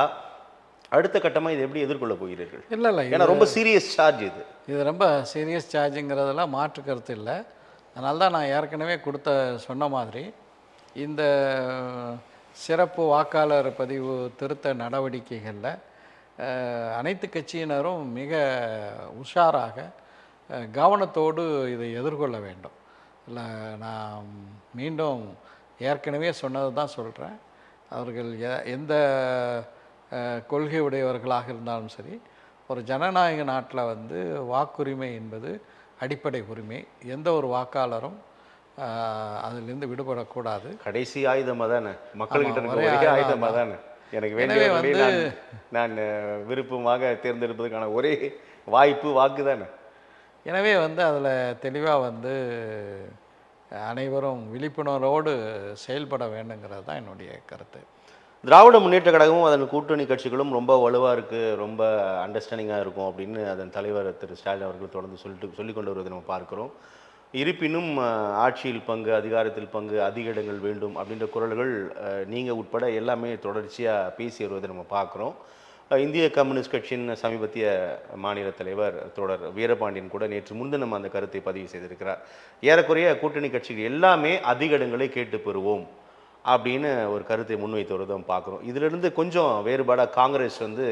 அடுத்த கட்டமாக இதை எப்படி எதிர்கொள்ள போகிறீர்கள்? இல்லை, ஏன்னா ரொம்ப சீரியஸ் சார்ஜ் இது ரொம்ப சீரியஸ் சார்ஜுங்கிறதெல்லாம் மாற்று கருத்து இல்லை. அதனால தான் நான் ஏற்கனவே சொன்ன மாதிரி இந்த சிறப்பு வாக்காளர் பதிவு திருத்த நடவடிக்கைகளில் அனைத்து கட்சியினரும் மிக உஷாராக கவனத்தோடு இதை எதிர்கொள்ள வேண்டும். இல்லை, நான் மீண்டும் ஏற்கனவே சொன்னது தான் சொல்கிறேன். அவர்கள் எந்த கொள்கை உடையவர்களாக இருந்தாலும் சரி, ஒரு ஜனநாயக நாட்டில் வந்து வாக்குரிமை என்பது அடிப்படை உரிமை. எந்த ஒரு வாக்காளரும் அதிலிருந்து விடுபடக்கூடாது. கடைசி ஆயுதமாக தானே மக்கள்கிட்ட இருக்க ஆயுதமாக தானே. எனக்கு வேண்டிய நான் விருப்பமாக தேர்ந்தெடுப்பதற்கான ஒரே வாய்ப்பு வாக்கு தானே. எனவே வந்து அதில் தெளிவாக வந்து அனைவரும் விழிப்புணர்வோடு செயல்பட வேண்டுங்கிறது தான் என்னுடைய கருத்து. திராவிட முன்னேற்ற கழகமும் அதன் கூட்டணி கட்சிகளும் ரொம்ப வலுவாக இருக்குது, ரொம்ப அண்டர்ஸ்டாண்டிங்காக இருக்கும் அப்படின்னு அதன் தலைவர் திரு ஸ்டாலின் அவர்கள் தொடர்ந்து சொல்லிக் கொண்டு வருவதை நம்ம பார்க்குறோம். இருப்பினும் ஆட்சியில் பங்கு, அதிகாரத்தில் பங்கு, அதிக இடங்கள் வேண்டும் அப்படின்ற குரல்கள் நீங்கள் உட்பட எல்லாமே தொடர்ச்சியாக பேசி வருவதை நம்ம பார்க்குறோம். இந்திய கம்யூனிஸ்ட் கட்சியின் சமீபத்திய மாநில தலைவர் தோழர் வீரபாண்டியன் கூட நேற்று முன்தினம் அந்த கருத்தை பதிவு செய்திருக்கிறார். ஏறக்குறைய கூட்டணி கட்சிகள் எல்லாமே அதிக இடங்களை கேட்டு பெறுவோம் அப்படின்னு ஒரு கருத்தை முன்வைத்து வருவதும் பார்க்குறோம். இதிலிருந்து கொஞ்சம் வேறுபாடாக காங்கிரஸ் வந்து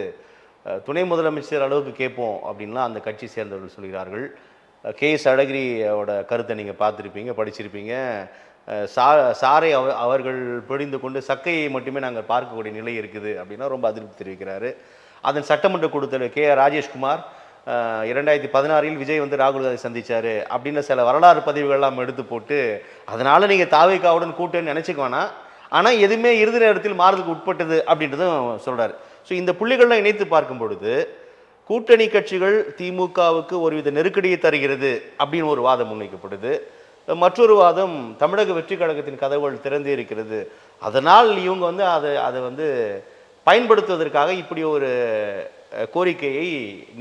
துணை முதலமைச்சர் அளவுக்கு கேட்போம் அப்படின்லாம் அந்த கட்சி சேர்ந்தவர்கள் சொல்கிறார்கள். கேஎஸ் அழகிரியோட கருத்தை நீங்கள் பார்த்துருப்பீங்க, படிச்சிருப்பீங்க. சாரை அவர்கள் பிடிந்து கொண்டு சக்கையை மட்டுமே நாங்கள் பார்க்கக்கூடிய நிலை இருக்குது அப்படின்னா ரொம்ப அதிருப்தி தெரிவிக்கிறாரு. அதன் சட்டமன்ற கூட்டத்தில் ராஜேஷ்குமார் 2016 விஜய் வந்து ராகுல் காந்தி சந்திச்சாரு அப்படின்னு சில வரலாறு பதிவுகள்லாம் எடுத்து போட்டு, அதனால நீங்கள் தாவேக்காவுடன் கூட்டன்னு நினச்சிக்குவானா, ஆனால் எதுவுமே இறுதி நேரத்தில் மாறுதலுக்கு உட்பட்டது அப்படின்றதும் சொல்கிறார். ஸோ இந்த புள்ளிகள்லாம் இணைத்து பார்க்கும் பொழுது கூட்டணி கட்சிகள் திமுகவுக்கு ஒருவித நெருக்கடியை தருகிறது அப்படின்னு ஒரு வாதம் முன்வைக்கப்படுது. மற்றொரு வாதம் தமிழக வெற்றி கழகத்தின் கதவுகள் திறந்தே இருக்கிறது, அதனால் இவங்க வந்து அதை வந்து பயன்படுத்துவதற்காக இப்படி ஒரு கோரிக்கையை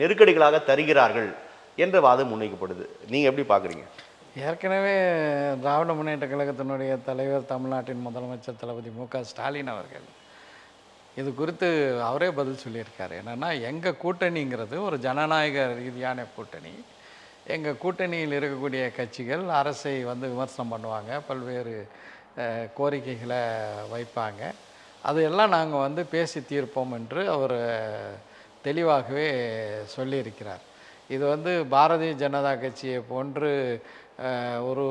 நெருக்கடிகளாக தருகிறார்கள் என்ற வாதம் முன்வைக்கப்படுது. நீங்கள் எப்படி பார்க்குறீங்க? ஏற்கனவே திராவிட முன்னேற்ற கழகத்தினுடைய தலைவர் தமிழ்நாட்டின் முதலமைச்சர் தளபதி மு.க. ஸ்டாலின் அவர்கள் இது குறித்து அவரே பதில் சொல்லியிருக்காரு. என்னென்னா, எங்கள் கூட்டணிங்கிறது ஒரு ஜனநாயக ரீதியான கூட்டணி. எங்கள் கூட்டணியில் இருக்கக்கூடிய கட்சிகள் அரசை வந்து விமர்சனம் பண்ணுவாங்க, பல்வேறு கோரிக்கைகளை வைப்பாங்க, அதையெல்லாம் நாங்கள் வந்து பேசி தீர்ப்போம் என்று அவர் தெளிவாகவே சொல்லியிருக்கிறார். இது வந்து பாரதிய ஜனதா கட்சியை போன்று ஒரு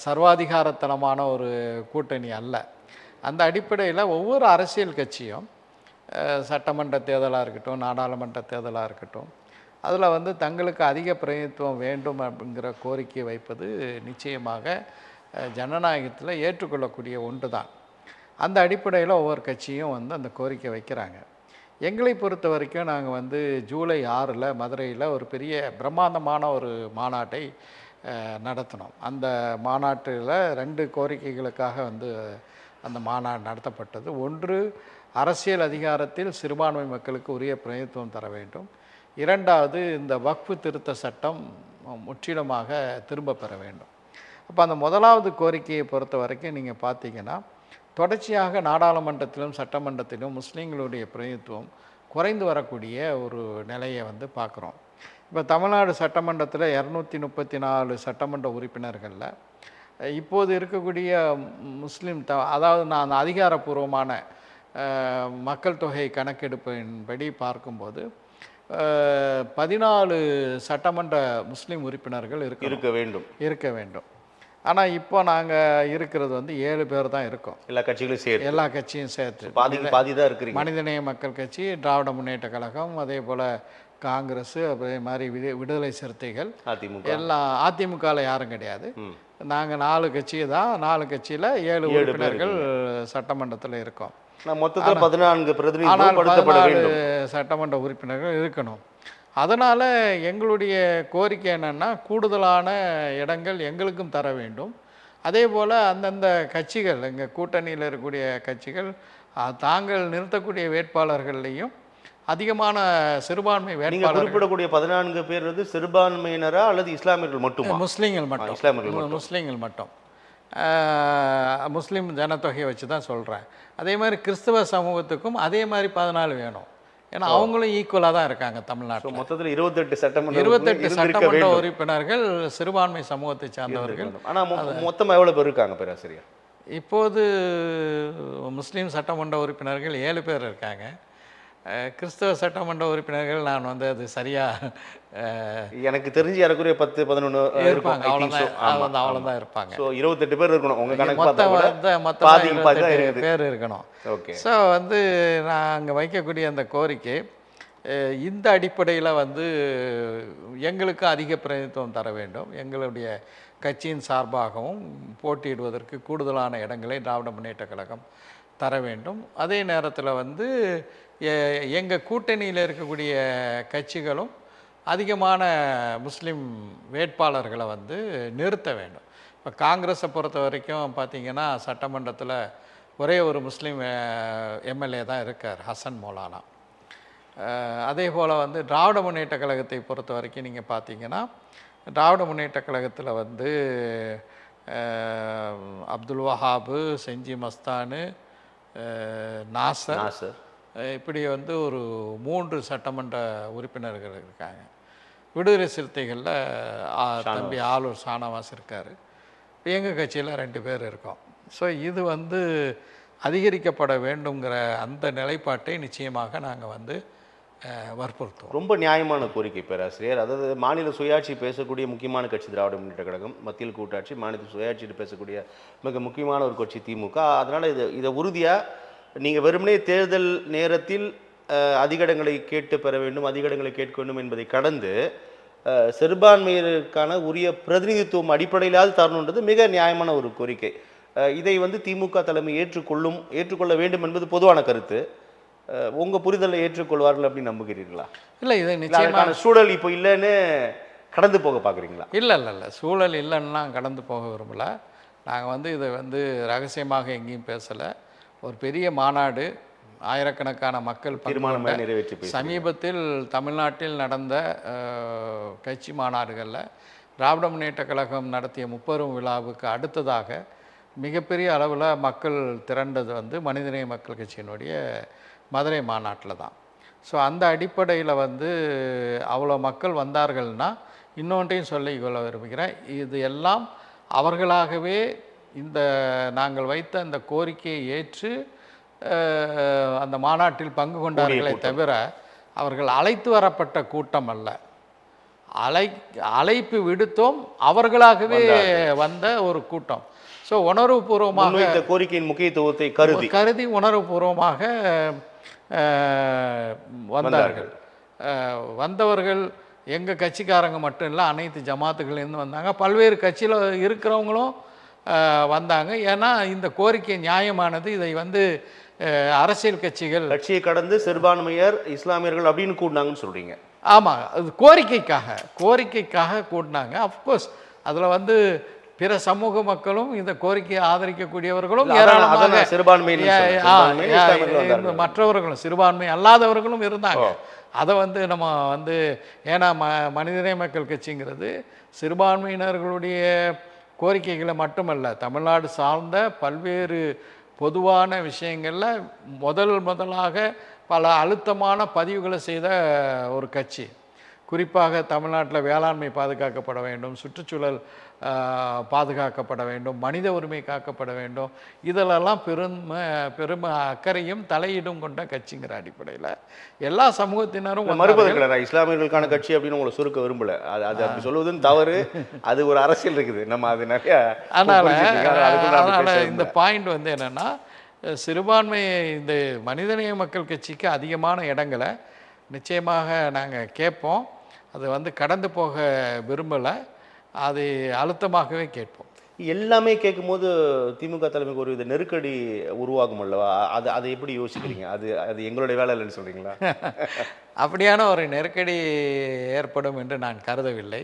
சர்வாதிகாரத்தனமான ஒரு கூட்டணி அல்ல. அந்த அடிப்படையில் ஒவ்வொரு அரசியல் கட்சியும் சட்டமன்ற தேர்தலாக இருக்கட்டும், நாடாளுமன்ற தேர்தலாக இருக்கட்டும், அதில் வந்து தங்களுக்கு அதிக பிரதிநிதித்துவம் வேண்டும் அப்படிங்கிற கோரிக்கை வைப்பது நிச்சயமாக ஜனநாயகத்தில் ஏற்றுக்கொள்ளக்கூடிய ஒன்று தான். அந்த அடிப்படையில் ஒவ்வொரு கட்சியும் வந்து அந்த கோரிக்கை வைக்கிறாங்க. எங்களை பொறுத்த வரைக்கும் நாங்கள் வந்து ஜூலை 6 மதுரையில் ஒரு பெரிய பிரம்மாண்டமான ஒரு மாநாட்டை நடத்தினோம். அந்த மாநாட்டில் 2 கோரிக்கைகளுக்காக வந்து அந்த மாநாடு நடத்தப்பட்டது. ஒன்று, அரசியல் அதிகாரத்தில் சிறுபான்மை மக்களுக்கு உரிய பிரதிநிதித்துவம் தர வேண்டும். 2வது, இந்த வக்ஃபு திருத்த சட்டம் முற்றிலுமாக திரும்ப பெற வேண்டும். அப்போ அந்த முதலாவது கோரிக்கையை பொறுத்த வரைக்கும் நீங்கள் பார்த்தீங்கன்னா, தொடர்ச்சியாக நாடாளுமன்றத்திலும் சட்டமன்றத்திலும் முஸ்லீம்களுடைய பிரதிநிதித்துவம் குறைந்து வரக்கூடிய ஒரு நிலையை வந்து பார்க்குறோம். இப்போ தமிழ்நாடு சட்டமன்றத்தில் 234 சட்டமன்ற உறுப்பினர்களில் இப்போது இருக்கக்கூடிய முஸ்லீம் அதாவது நான் அதிகாரப்பூர்வமான மக்கள் தொகை கணக்கெடுப்பின்படி பார்க்கும்போது 14 சட்டமன்ற முஸ்லீம் உறுப்பினர்கள் இருக்க வேண்டும். ஆனால் இப்போ நாங்கள் இருக்கிறது வந்து 7 பேர் தான் இருக்கோம். எல்லா கட்சியும் சேர்த்து பாதி தான் இருக்கிறீங்க. மனிதநேய மக்கள் கட்சி, திராவிட முன்னேற்ற கழகம், அதே போல் காங்கிரஸ், அதே மாதிரி விடுதலை சிறுத்தைகள், எல்லாம் அதிமுகவில் யாரும் கிடையாது. நாங்கள் 4 கட்சி தான். 4 கட்சியில் 7 உறுப்பினர்கள் சட்டமன்றத்தில் இருக்கோம். மொத்தத்தில் 14 ஆனால் 14 சட்டமன்ற உறுப்பினர்கள் இருக்கணும். அதனால் எங்களுடைய கோரிக்கை என்னென்னா, கூடுதலான இடங்கள் எங்களுக்கும் தர வேண்டும். அதே போல் அந்தந்த கட்சிகள், எங்கள் கூட்டணியில் இருக்கக்கூடிய கட்சிகள் தாங்கள் நிறுத்தக்கூடிய வேட்பாளர்கள்லையும் அதிகமான சிறுபான்மை வேட்பாளர்கள். குறிப்பிடக்கூடிய 14 பேர் வந்து சிறுபான்மையினரா அல்லது இஸ்லாமியர்கள் மட்டுமா? முஸ்லீம்கள் மட்டும். முஸ்லீம் ஜனத்தொகையை வச்சு தான் சொல்கிறேன். அதே மாதிரி கிறிஸ்தவ சமூகத்துக்கும் அதே மாதிரி 14 வேணும். ஏன்னா அவங்களும் ஈக்குவலாக தான் இருக்காங்க தமிழ்நாட்டில். மொத்தத்தில் 28 சட்டமன்ற உறுப்பினர்கள் சிறுபான்மை சமூகத்தை சார்ந்தவர்கள். ஆனால் மொத்தமாக எவ்வளோ பேர் இருக்காங்க பேராசிரியர்? இப்போது முஸ்லீம் சட்டமன்ற உறுப்பினர்கள் 7 பேர் இருக்காங்க. கிறிஸ்தவ சட்டமன்ற உறுப்பினர்கள் நான் வந்து அது சரியாக எனக்கு தெரிஞ்சு யாருக்குரிய 10-11 இருப்பாங்க. அவ்வளோதான் இருப்பாங்க. 28 பேர் இருக்கணும். உங்கள் கணக்கு பேர் இருக்கணும். ஓகே. ஸோ வந்து நாங்கள் வைக்கக்கூடிய அந்த கோரிக்கை இந்த அடிப்படையில் வந்து எங்களுக்கு அதிக பிரதிநிதித்துவம் தர வேண்டும். எங்களுடைய கட்சியின் சார்பாகவும் போட்டியிடுவதற்கு கூடுதலான இடங்களை திராவிட முன்னேற்ற கழகம் தர வேண்டும். அதே நேரத்தில் வந்து எங்கள் கூட்டணியில் இருக்கக்கூடிய கட்சிகளும் அதிகமான முஸ்லீம் வேட்பாளர்களை வந்து நிறுத்த வேண்டும். இப்போ காங்கிரஸை பொறுத்த வரைக்கும் பார்த்திங்கன்னா, சட்டமன்றத்தில் ஒரே ஒரு முஸ்லீம் எம்எல்ஏ தான் இருக்கார், ஹசன் மௌலானா. அதே போல் வந்து திராவிட முன்னேற்ற கழகத்தை பொறுத்த வரைக்கும் நீங்கள் பார்த்தீங்கன்னா, திராவிட முன்னேற்ற கழகத்தில் வந்து அப்துல் வஹாபு, செஞ்சி மஸ்தானு, நாசர், இப்படி வந்து ஒரு 3 சட்டமன்ற உறுப்பினர்கள் இருக்காங்க. விடுதலை சிறுத்தைகளில் தம்பி ஆலூர் ஷானவாஸ் இருக்கார். எங்கள் கட்சியில் 2 பேர் இருக்கோம். ஸோ இது வந்து அதிகரிக்கப்பட வேண்டுங்கிற அந்த நிலைப்பாட்டை நிச்சயமாக நாங்கள் வந்து வற்புறுத்துவோம். ரொம்ப நியாயமான கோரிக்கை பேராசிரியர். அதாவது மாநில சுயாட்சி பேசக்கூடிய முக்கியமான கட்சி திராவிட முன்னேற்ற கழகம், மத்தியில் கூட்டாட்சி, மாநில சுயாட்சி பேசக்கூடிய மிக முக்கியமான ஒரு கட்சி திமுக. அதனால் இதை உறுதியாக நீங்கள் வெறுமனே தேர்தல் நேரத்தில் அதிக இடங்களை கேட்டு பெற வேண்டும், அதிக இடங்களை கேட்க வேண்டும் என்பதை கடந்து சிறுபான்மையினருக்கான உரிய பிரதிநிதித்துவம் அடிப்படையிலாவது தரணுன்றது மிக நியாயமான ஒரு கோரிக்கை. இதை வந்து திமுக தலைமை ஏற்றுக்கொள்ள வேண்டும் என்பது பொதுவான கருத்து. உங்கள் புரிதலை ஏற்றுக்கொள்வார்கள் அப்படின்னு நம்புகிறீர்களா? இல்லை, இது நிச்சயமான சூழல் இப்போ இல்லைன்னு கடந்து போக பார்க்குறீங்களா? இல்லை, சூழல் இல்லைன்னா கடந்து போக விரும்பல. நாங்கள் வந்து இதை வந்து ரகசியமாக எங்கேயும் பேசலை. ஒரு பெரிய மாநாடு, ஆயிரக்கணக்கான மக்கள் தீர்மானமாக நிறைவேற்றி சமீபத்தில் தமிழ்நாட்டில் நடந்த கட்சி மாநாடுகளில் திராவிட முன்னேற்ற கழகம் நடத்திய 30 விழாவுக்கு அடுத்ததாக மிகப்பெரிய அளவில் மக்கள் திரண்டது வந்து மனிதநேய மக்கள் கட்சியினுடைய மதுரை மாநாட்டில் தான். ஸோ அந்த அடிப்படையில் வந்து அவ்வளோ மக்கள் வந்தார்கள்னா, இன்னொன்றையும் சொல்லிக்கொள்ள விரும்புகிறேன், இது எல்லாம் அவர்களாகவே இந்த நாங்கள் வைத்த அந்த கோரிக்கையை ஏற்று அந்த மாநாட்டில் பங்கு கொண்டார்களே தவிர அவர்கள் அழைத்து வரப்பட்ட கூட்டம் அல்ல. அழைப்பு விடுத்தோம், அவர்களாகவே வந்த ஒரு கூட்டம். ஸோ உணர்வுபூர்வமாக இந்த கோரிக்கையின் முக்கியத்துவத்தை கருதி உணர்வுபூர்வமாக வந்தார்கள். வந்தவர்கள் எங்கள் கட்சிக்காரங்க மட்டும் இல்லை, அனைத்து ஜமாத்துகள்லேருந்து வந்தாங்க. பல்வேறு கட்சியில் இருக்கிறவங்களும் வந்தாங்க. ஏன்னா இந்த கோரிக்கை நியாயமானது. இதை வந்து அரசியல் கட்சிகள் கட்சியை கடந்து சிறுபான்மையர் இஸ்லாமியர்கள் அப்படின்னு கூடினாங்கன்னு சொல்றீங்க. ஆமாம், அது கோரிக்கைக்காக கூட்டினாங்க. அஃப்கோர்ஸ் அதில் வந்து பிற சமூக மக்களும் இந்த கோரிக்கையை ஆதரிக்கக்கூடியவர்களும் ஏராளமாக மற்றவர்களும் சிறுபான்மை அல்லாதவர்களும் இருந்தாங்க. அதை வந்து நம்ம வந்து ஏன்னா மனிதநேய மக்கள் கட்சிங்கிறது சிறுபான்மையினர்களுடைய கோரிக்கைகளை மட்டுமல்ல, தமிழ்நாடு சார்ந்த பல்வேறு பொதுவான விஷயங்களில் முதலாக பல அழுத்தமான பதிவுகளை செய்த ஒரு கட்சி. குறிப்பாக தமிழ்நாட்டில் வேளாண்மை பாதுகாக்கப்பட வேண்டும், சுற்றுச்சூழல் பாதுகாக்கப்பட வேண்டும், மனித உரிமை காக்கப்பட வேண்டும், இதிலெல்லாம் பெரும் அக்கறையும் தலையீடும் கொண்ட கட்சிங்கிற அடிப்படையில் எல்லா சமூகத்தினரும் மறுபதில்லை. இஸ்லாமியர்களுக்கான கட்சி அப்படின்னு உங்களை சுருக்க விரும்பல. அது அப்படி சொல்வதும் தவறு. அது ஒரு அரசியல் இருக்குது, நம்ம அது நிறைய. அதனால் இந்த பாயிண்ட் வந்து என்னென்னா, சிறுபான்மை இந்த மனிதநேய மக்கள் கட்சிக்கு அதிகமான இடங்களை நிச்சயமாக நாங்கள் கேட்போம். அது வந்து கடந்து போக விரும்பலை, அது அழுத்தமாகவே கேட்போம். எல்லாமே கேட்கும்போது திமுக தலைமைக்கு ஒரு வித நெருக்கடி உருவாகும் அல்லவா? அதை எப்படி யோசிக்கிறீங்க? அது எங்களுடைய வேலை இல்லைன்னு சொல்கிறீங்களா? அப்படியான ஒரு நெருக்கடி ஏற்படும் என்று நான் கருதவில்லை.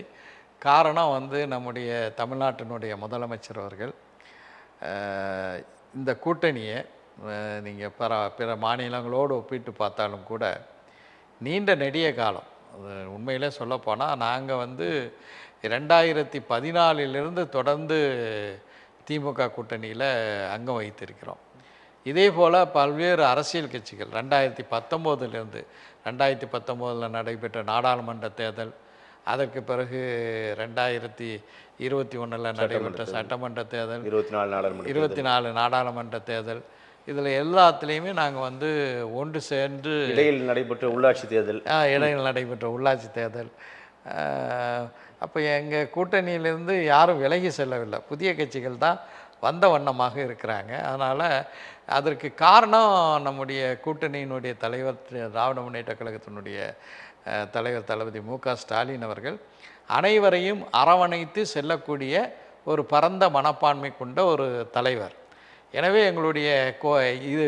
காரணம் வந்து நம்முடைய தமிழ்நாட்டினுடைய முதலமைச்சர் அவர்கள் இந்த கூட்டணியை நீங்கள் பிற மாநிலங்களோடு ஒப்பிட்டு பார்த்தாலும் கூட நீண்ட நெடிய காலம், உண்மையிலே சொல்லப்போனால் நாங்கள் வந்து 2014 தொடர்ந்து திமுக கூட்டணியில் அங்கம் வைத்திருக்கிறோம். இதே போல் பல்வேறு அரசியல் கட்சிகள் 2019 2019 நடைபெற்ற நாடாளுமன்ற தேர்தல், அதற்கு பிறகு 2021 நடைபெற்ற சட்டமன்ற தேர்தல், 24 நாடாளுமன்ற தேர்தல், இதில் எல்லாத்துலேயுமே நாங்கள் வந்து ஒன்று சேர்ந்து இடையில் நடைபெற்ற உள்ளாட்சி தேர்தல் அப்போ எங்கள் கூட்டணியிலிருந்து யாரும் விலகி செல்லவில்லை, புதிய கட்சிகள் தான் வந்த வண்ணமாக இருக்கிறாங்க. அதனால் அதற்கு காரணம் நம்முடைய கூட்டணியினுடைய தலைவர் திராவிட முன்னேற்ற கழகத்தினுடைய தலைவர் தளபதி மு.க. ஸ்டாலின் அவர்கள் அனைவரையும் அரவணைத்து செல்லக்கூடிய ஒரு பரந்த மனப்பான்மை கொண்ட ஒரு தலைவர். எனவே எங்களுடைய இது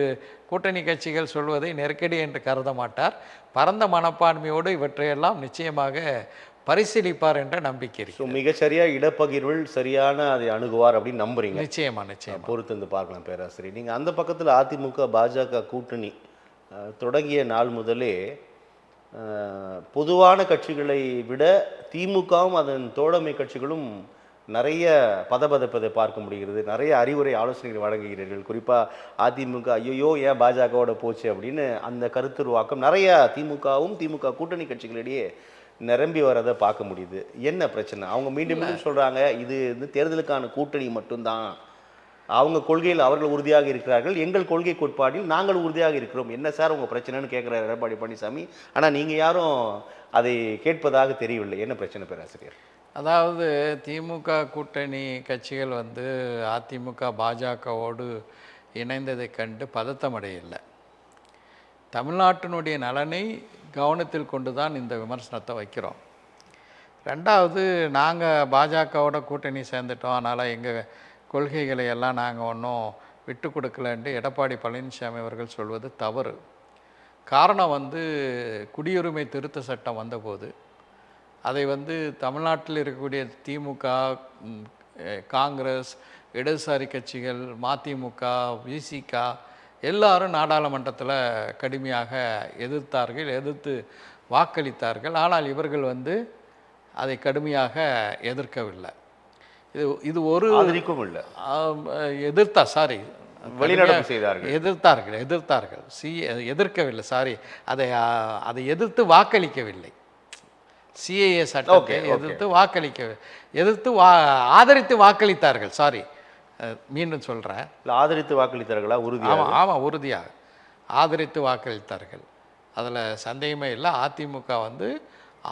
கூட்டணி கட்சிகள் சொல்வதை நெருக்கடி என்று கருத மாட்டார். பரந்த மனப்பான்மையோடு இவற்றையெல்லாம் நிச்சயமாக பரிசீலிப்பார் என்ற நம்பிக்கை இருக்கு. மிகச்சரியாக இடப்பகிர்வில் சரியான அதை அணுகுவார் அப்படின்னு நம்புறீங்க? நிச்சயமா பொறுத்து வந்து பார்க்கலாம். பேராசிரியர், நீங்கள் அந்த பக்கத்தில் அதிமுக பாஜக கூட்டணி தொடங்கிய நாள் முதலே பொதுவான கட்சிகளை விட திமுகவும் அதன் தோழமை கட்சிகளும் நிறைய பதபதப்பதை பார்க்க முடிகிறது. நிறைய அறிவுரை ஆலோசனைகள் வழங்குகிறீர்கள். குறிப்பாக அதிமுக ஐயோ ஏன் பாஜகவோட போச்சு அப்படின்னு அந்த கருத்துருவாக்கம் நிறைய திமுக கூட்டணி கட்சிகளிடையே நிரம்பி வரதை பார்க்க முடியுது. என்ன பிரச்சனை? அவங்க மீண்டும் சொல்கிறாங்க இது வந்து தேர்தலுக்கான கூட்டணி மட்டும்தான், அவங்க கொள்கையில் அவர்கள் உறுதியாக இருக்கிறார்கள், எங்கள் கொள்கை கோட்பாட்டில் நாங்கள் உறுதியாக இருக்கிறோம். என்ன சார் உங்கள் பிரச்சனைன்னு கேட்குறாரு எடப்பாடி பழனிசாமி. ஆனால் நீங்கள் யாரும் அதை கேட்பதாக தெரியவில்லை. என்ன பிரச்சனை பேராசிரியர்? அதாவது திமுக கூட்டணி கட்சிகள் வந்து அதிமுக பாஜகவோடு இணைந்ததை கண்டு பதட்டமடையில்லை. தமிழ்நாட்டினுடைய நலனை கவனத்தில் கொண்டு தான் இந்த விமர்சனத்தை வைக்கிறோம். ரெண்டாவது, நாங்கள் பாஜகவோட கூட்டணி சேர்ந்துட்டோம், அதனால் எங்கள் கொள்கைகளை எல்லாம் நாங்கள் ஒன்றும் விட்டு கொடுக்கலன்ட்டு எடப்பாடி பழனிசாமி அவர்கள் சொல்வது தவறு. காரணம் வந்து குடியுரிமை திருத்த சட்டம் வந்தபோது அதை வந்து தமிழ்நாட்டில் இருக்கக்கூடிய திமுக, காங்கிரஸ், இடதுசாரி கட்சிகள், மதிமுக, விசிக எல்லாரும் நாடாளுமன்றத்தில் கடுமையாக எதிர்த்து வாக்களித்தார்கள். ஆனால் இவர்கள் வந்து அதை கடுமையாக எதிர்க்கவில்லை. இது ஒரு இல்லை எதிர்த்தார்கள் எதிர்க்கவில்லை. அதை எதிர்த்து வாக்களிக்கவில்லை. சிஏஏ சட்டத்தை ஆதரித்து வாக்களித்தார்கள். மீண்டும் சொல்கிறேன், ஆதரித்து வாக்களித்தார்களா? ஆமாம், உறுதியாக ஆதரித்து வாக்களித்தார்கள். அதில் சந்தேகமே இல்லை. அதிமுக வந்து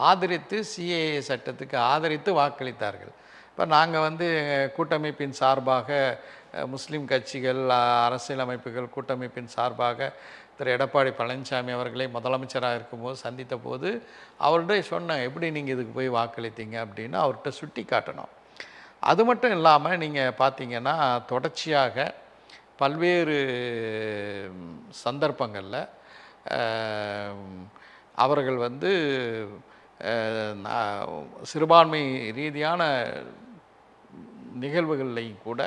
ஆதரித்து சிஏஏ சட்டத்துக்கு ஆதரித்து வாக்களித்தார்கள். இப்போ நாங்கள் வந்து கூட்டமைப்பின் சார்பாக முஸ்லீம் கட்சிகள், அரசியல் அமைப்புகள் கூட்டமைப்பின் சார்பாக திரு எடப்பாடி பழனிசாமி அவர்களை முதலமைச்சராக இருக்கும்போது சந்தித்த போது அவர்கிட்ட சொன்னேன், எப்படி நீங்கள் இதுக்கு போய் வாக்களித்தீங்க அப்படின்னு அவர்கிட்ட சுட்டி காட்டணும். அது மட்டும் இல்லாமல் நீங்கள் பார்த்தீங்கன்னா தொடர்ச்சியாக பல்வேறு சந்தர்ப்பங்களில் அவர்கள் வந்து சிறுபான்மை ரீதியான நிகழ்வுகள்லையும் கூட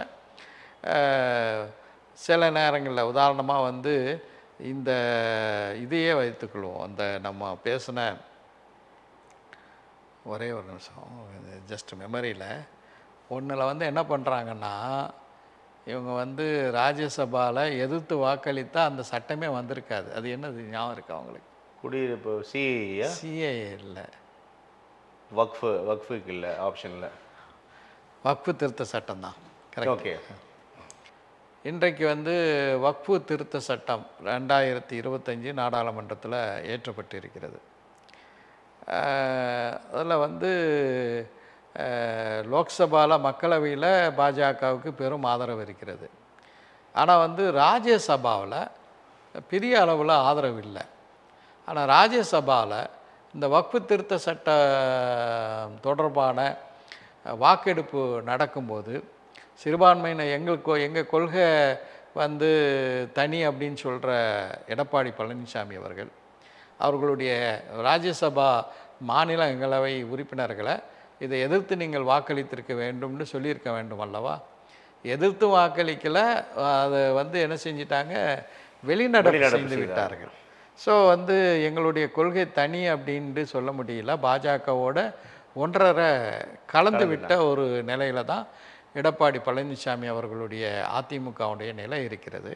சில நேரங்களில் உதாரணமாக வந்து இந்த இதையே வைத்துக்கொள்வோம், அந்த நம்ம பேசின ஒரே ஒரு நிமிஷம் ஜஸ்ட் மெமரியில் ஒன்றில் வந்து என்ன பண்ணுறாங்கன்னா, இவங்க வந்து ராஜ்யசபாவில் எதிர்த்து வாக்களித்தா அந்த சட்டமே வந்திருக்காது. அது என்னது ஞாபகம் இருக்கா அவங்களுக்கு? குடியிருப்பு சிஏ இல்லை, வக்ஃபுக்கு இல்லை, ஆப்ஷனில் வக்ஃபு திருத்த சட்டம் தான். கரெக்ட். ஓகே. இன்றைக்கு வந்து வக்ஃபு திருத்த சட்டம் 2025 நாடாளுமன்றத்தில் ஏற்றப்பட்டு இருக்கிறது. அதில் வந்து லோக்சபாவில் மக்களவையில் பாஜகவுக்கு பெரும் ஆதரவு இருக்கிறது. ஆனால் வந்து ராஜ்யசபாவில் பெரிய அளவில் ஆதரவு இல்லை. ஆனால் ராஜ்யசபாவில் இந்த வக்ஃபு திருத்த சட்ட தொடர்பான வாக்கெடுப்பு நடக்கும்போது சிறுபான்மையினர் எங்கள் கொள்கை வந்து தனி அப்படின்னு சொல்கிற எடப்பாடி பழனிசாமி அவர்களுடைய ராஜ்யசபா மாநிலங்களவை உறுப்பினர்களை இதை எதிர்த்து நீங்கள் வாக்களித்திருக்க வேண்டும்னு சொல்லியிருக்க வேண்டும் அல்லவா? எதிர்த்து வாக்களிக்கலை, அதை வந்து என்ன செஞ்சிட்டாங்க, வெளிநடப்பு செய்து விட்டார்கள். ஸோ வந்து எங்களுடைய கொள்கை தனி அப்படின்ட்டு சொல்ல முடியல, பாஜகவோட ஒன்றரை கலந்து விட்ட ஒரு நிலையில் தான் எடப்பாடி பழனிசாமி அவர்களுடைய அதிமுகவுடைய நிலை இருக்கிறது.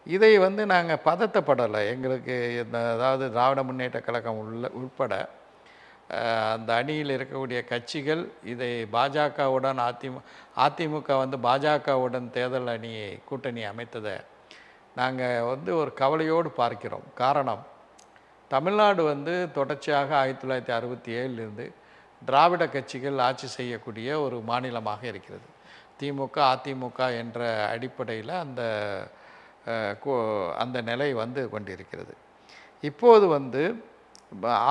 இதை வந்து நாங்கள் பதட்டப்படலை. எங்களுக்கு அதாவது திராவிட முன்னேற்ற கழகம் உட்பட அந்த அணியில் இருக்கக்கூடிய கட்சிகள் இதை பாஜகவுடன் அதிமுக வந்து பாஜகவுடன் தேர்தல் அணியை கூட்டணி அமைத்ததை நாங்கள் வந்து ஒரு கவலையோடு பார்க்கிறோம். காரணம், தமிழ்நாடு வந்து தொடர்ச்சியாக 1967 திராவிட கட்சிகள் ஆட்சி செய்யக்கூடிய ஒரு மாநிலமாக இருக்கிறது. திமுக அதிமுக என்ற அடிப்படையில் அந்த நிலை வந்து கொண்டிருக்கிறது. இப்போது வந்து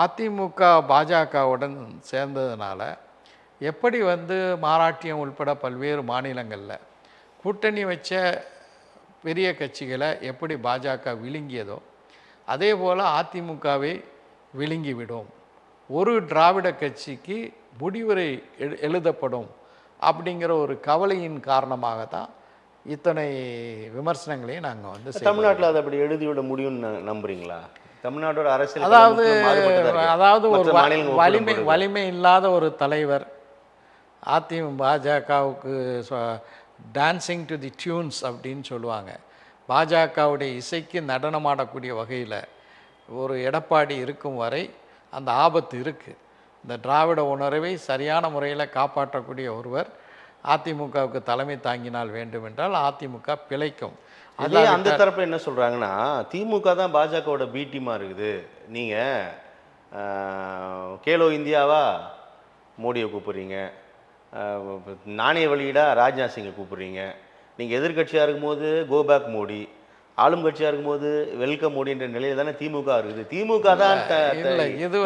அதிமுக பாஜகவுடன் சேர்ந்ததுனால எப்படி வந்து மகாராஷ்டிரம் உள்பட பல்வேறு மாநிலங்களில் கூட்டணி வச்ச பெரிய கட்சிகளை எப்படி பாஜக விழுங்கியதோ அதே போல் அதிமுகவை விழுங்கிவிடும், ஒரு திராவிட கட்சிக்கு முடிவுரை எழுதப்படும் அப்படிங்கிற ஒரு கவலையின் காரணமாக தான் இத்தனை விமர்சனங்களையும் நாங்கள் வந்து தமிழ்நாட்டில் அதை அப்படி எழுதிவிட முடியும்னு நம்புறீங்களா? தமிழ்நாட்டோட அரசியல் அதாவது ஒரு வலிமை இல்லாத ஒரு தலைவர் பாஜகவுக்கு டான்சிங் டு தி டியூன்ஸ் அப்படின்னு சொல்லுவாங்க. பாஜகவுடைய இசைக்கு நடனமாடக்கூடிய வகையில் ஒரு எடப்பாடி இருக்கும் வரை அந்த ஆபத்து இருக்குது. இந்த திராவிட உணர்வை சரியான முறையில் காப்பாற்றக்கூடிய ஒருவர் அதிமுகவுக்கு தலைமை தாங்கினால் வேண்டுமென்றால் அதிமுக பிழைக்கும். அதே அந்த தரப்பில் என்ன சொல்கிறாங்கன்னா, திமுக தான் பாஜகவோட பி டீமாக இருக்குது, நீங்கள் கேலோ இந்தியாவா மோடியை கூப்பிட்றீங்க, நாணய வெளியீடாக ராஜ்நாத் சிங்கை கூப்பிட்றீங்க, நீங்கள் எதிர்கட்சியாக இருக்கும்போது கோபேக் மோடி, ஆளும் கட்சியாக இருக்கும்போது வெல்கம் மோடின்ற நிலையில் தானே திமுக இருக்குது. திமுக தான்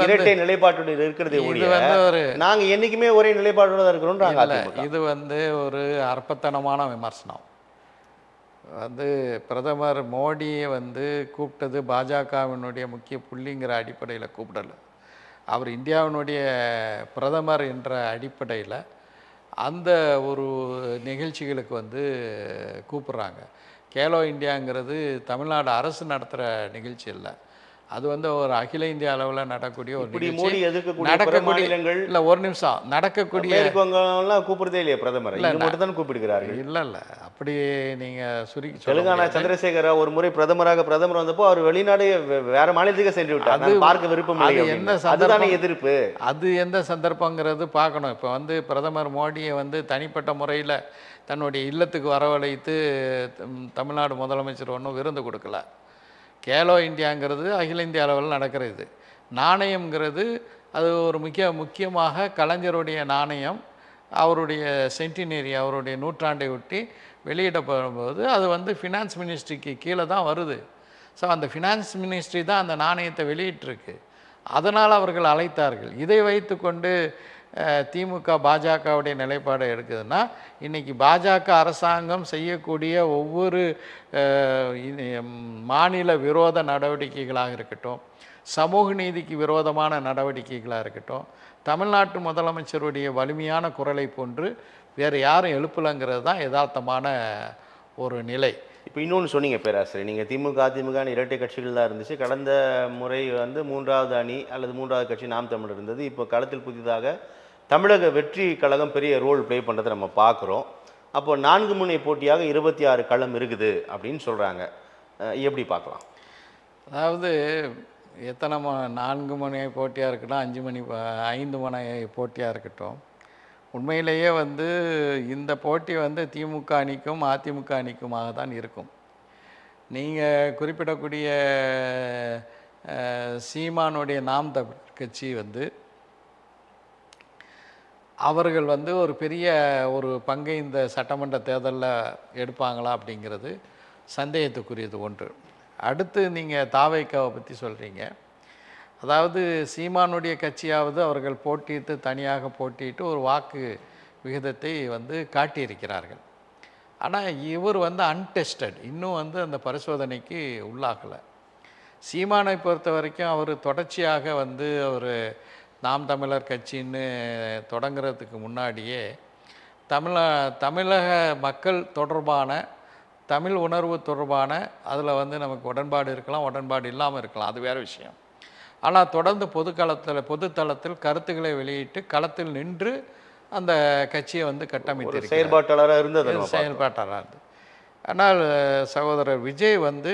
இரட்டை நிலைப்பாட்டோடு இருக்கிறதே ஒழிய நாங்கள் என்றைக்குமே ஒரே நிலைப்பாட்டோடு தான் இருக்கிறோம். இது வந்து ஒரு அற்பத்தனமான விமர்சனம். வந்து பிரதமர் மோடியை வந்து கூப்பிட்டது பாஜகவினுடைய முக்கிய புள்ளிங்கிற அடிப்படையில் கூப்பிடலை, அவர் இந்தியாவினுடைய பிரதமர் என்ற அடிப்படையில் அந்த ஒரு நிகழ்ச்சிகளுக்கு வந்து கூப்பிட்றாங்க. கேலோ இந்தியாங்கிறது தமிழ்நாடு அரசு நடத்துகிற நிகழ்ச்சி இல்லை, அது வந்து ஒரு அகில இந்திய அளவில் நடக்கக்கூடிய ஒரு நடக்கக்கூடிய இல்லை ஒரு நிமிஷம் நடக்கக்கூடிய கூப்பிடுறதே இல்லையா பிரதமர், மட்டும் தான் கூப்பிடுகிறார்கள். இல்லை இல்லை அப்படி நீங்கள் சுருக்கி தெலுங்கானா சந்திரசேகர ஒரு முறை பிரதமர் வந்தப்போ அவர் வெளிநாடு வேற மாநிலத்துக்கு சென்று விட்டார், அது பார்க்க விருப்பம் இல்லை. என்ன அதுதானே எதிர்ப்பு, அது எந்த சந்தர்ப்பங்கிறது பார்க்கணும். இப்போ வந்து பிரதமர் மோடியை வந்து தனிப்பட்ட முறையில் தன்னுடைய இல்லத்துக்கு வரவழைத்து தமிழ்நாடு முதலமைச்சர் ஒன்றும் விருந்து கொடுக்கல. கேலோ இந்தியாங்கிறது அகில இந்திய அளவில் நடக்கிறது. நாணயம்ங்கிறது அது ஒரு முக்கியமாக கலைஞருடைய நாணயம் அவருடைய சென்டினரி, அவருடைய நூற்றாண்டை ஒட்டி வெளியிடப்படும்போது அது வந்து ஃபினான்ஸ் மினிஸ்ட்ரிக்கு கீழே தான் வருது. ஸோ அந்த ஃபினான்ஸ் மினிஸ்ட்ரி தான் அந்த நாணயத்தை வெளியிட்டிருக்கு, அதனால் அவர்கள் அழைத்தார்கள். இதை வைத்து கொண்டு திமுக பாஜகவுடைய நிலைப்பாடை எடுக்குதுன்னா, இன்றைக்கி பாஜக அரசாங்கம் செய்யக்கூடிய ஒவ்வொரு மாநில விரோத நடவடிக்கைகளாக இருக்கட்டும், சமூக நீதிக்கு விரோதமான நடவடிக்கைகளாக இருக்கட்டும், தமிழ்நாட்டு முதலமைச்சருடைய வலிமையான குரலை போன்று வேறு யாரும் எழுப்பலைங்கிறது தான் யதார்த்தமான ஒரு நிலை. இப்போ இன்னொன்று சொன்னீங்க பேராசிரியர், நீங்கள் திமுக அதிமுகன்னு இரட்டை கட்சிகள் தான் இருந்துச்சு. கடந்த முறை வந்து 3வது அணி அல்லது 3வது கட்சி நாம் தமிழர் இருந்தது. இப்போ களத்தில் புதிதாக தமிழக வெற்றி கழகம் பெரிய ரோல் ப்ளே பண்ணுறதை நம்ம பார்க்குறோம். அப்போ 4 முனை போட்டியாக 26 களம் இருக்குது அப்படின்னு சொல்கிறாங்க. எப்படி பார்க்கலாம்? அதாவது எத்தனை 4 முனை போட்டியாக இருக்கட்டும், 5 முனை போட்டியாக இருக்கட்டும், உண்மையிலேயே வந்து இந்த போட்டி வந்து திமுக அணிக்கும் அதிமுக அணிக்குமாக தான் இருக்கும். நீங்கள் குறிப்பிடக்கூடிய சீமானுடைய நாம் தமிழர் கட்சி வந்து அவர்கள் வந்து ஒரு பெரிய ஒரு பங்கை இந்த சட்டமன்ற தேர்தலில் எடுப்பாங்களா அப்படிங்கிறது சந்தேகத்துக்குரியது ஒன்று. அடுத்து நீங்கள் தாவேக்காவை பற்றி சொல்கிறீங்க. அதாவது சீமானுடைய கட்சியாவது அவர்கள் போட்டியிட்டு தனியாக போட்டியிட்டு ஒரு வாக்கு விகிதத்தை வந்து காட்டியிருக்கிறார்கள். ஆனால் இவர் வந்து அன்டெஸ்டட், இன்னும் வந்து அந்த பரிசோதனைக்கு உள்ளாகலை. சீமானை பொறுத்த வரைக்கும் அவர் தொடர்ச்சியாக வந்து அவர் நாம் தமிழர் கட்சின்னு தொடங்குறதுக்கு முன்னாடியே தமிழக மக்கள் தொடர்பான தமிழ் உணர்வு தொடர்பான அதில் வந்து நமக்கு உடன்பாடு இருக்கலாம், உடன்பாடு இல்லாமல் இருக்கலாம், அது வேறு விஷயம். ஆனால் தொடர்ந்து பொதுத்தளத்தில் கருத்துக்களை வெளியிட்டு களத்தில் நின்று அந்த கட்சியை வந்து கட்டமைத்து செயல்பாட்டாளராக இருந்தது. ஆனால் சகோதரர் விஜய் வந்து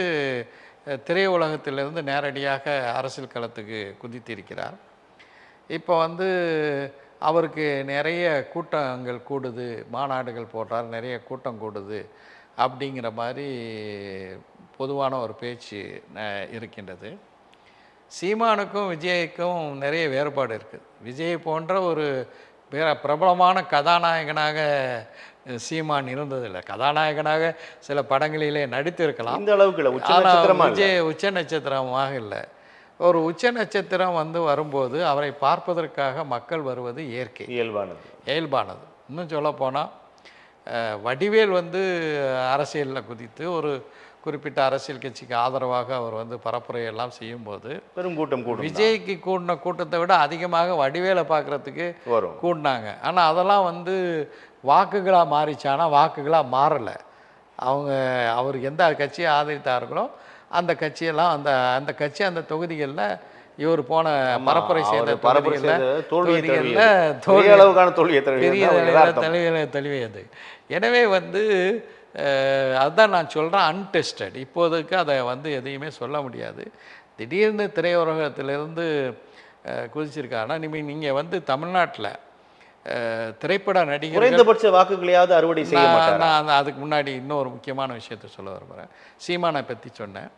திரையுலகத்திலிருந்து நேரடியாக அரசியல் களத்துக்கு குதித்திருக்கிறார். இப்போ வந்து அவருக்கு நிறைய கூட்டங்கள் கூடுது, மாநாடுகள் போடுறார், நிறைய கூட்டம் கூடுது அப்படிங்கிற மாதிரி பொதுவான ஒரு பேச்சு இருக்கின்றது. சீமானுக்கும் விஜய்க்கும் நிறைய வேறுபாடு இருக்குது. விஜய் போன்ற ஒரு பிரபலமான கதாநாயகனாக சீமான் இருந்ததில்லை. கதாநாயகனாக சில படங்களிலே நடித்திருக்கலாம், இந்த அளவுக்கு இல்லை. விஜய் உச்ச நட்சத்திரமாக இல்லை. ஒரு உச்ச நட்சத்திரம் வந்து வரும்போது அவரை பார்ப்பதற்காக மக்கள் வருவது இயல்பானது. இன்னும் சொல்லப்போனால் வடிவேல் வந்து அரசியலில் குதித்து ஒரு குறிப்பிட்ட அரசியல் கட்சிக்கு ஆதரவாக அவர் வந்து பரப்புரையெல்லாம் செய்யும்போது பெரும் கூட்டம் விஜய்க்கு கூடின கூட்டத்தை விட அதிகமாக வடிவேலை பார்க்குறதுக்கு கூடினாங்க. ஆனால் அதெல்லாம் வந்து வாக்குகளாக மாறிச்சானா வாக்குகளாக மாறலை. அவர் எந்த கட்சியை ஆதரித்தார்களோ அந்த கட்சியெல்லாம் அந்த கட்சி அந்த தொகுதிகளில் இவர் போன பரப்புரை செய்த தொகுதிகளில் தெளிவியது. எனவே வந்து அதுதான் நான் சொல்கிறேன், அன்டெஸ்டட். இப்போதைக்கு அதை வந்து எதையுமே சொல்ல முடியாது. திடீர்னு திரையுலகத்திலிருந்து குதிச்சிருக்காருன்னா நீங்கள் வந்து தமிழ்நாட்டில் திரைப்பட நடிகர் குறைந்தபட்ச வாக்குகளையாவது அறுவடை செய்ய மாட்டார். நான் அதுக்கு முன்னாடி இன்னொரு முக்கியமான விஷயத்தை சொல்ல விரும்புகிறேன். சீமானை பற்றி சொன்னேன்.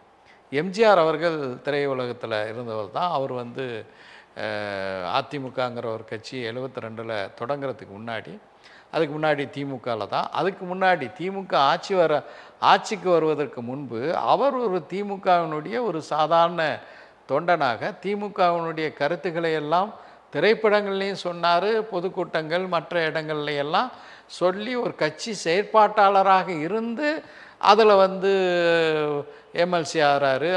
எம்ஜிஆர் அவர்கள் திரையுலகத்தில் இருந்தவர் தான். அவர் வந்து அதிமுகங்கிற ஒரு கட்சி 72 தொடங்குறதுக்கு முன்னாடி, அதுக்கு முன்னாடி திமுகவில் தான். அதுக்கு முன்னாடி திமுக ஆட்சிக்கு வருவதற்கு முன்பு அவர் ஒரு திமுகவினுடைய ஒரு சாதாரண தொண்டனாக திமுகவினுடைய கருத்துக்களை எல்லாம் திரைப்படங்கள்லையும் சொன்னார், பொதுக்கூட்டங்கள் மற்ற இடங்கள்லையெல்லாம் சொல்லி ஒரு கட்சி செயற்பாட்டாளராக இருந்து அதில் வந்து எம்எல்சி ஆகிறாரு,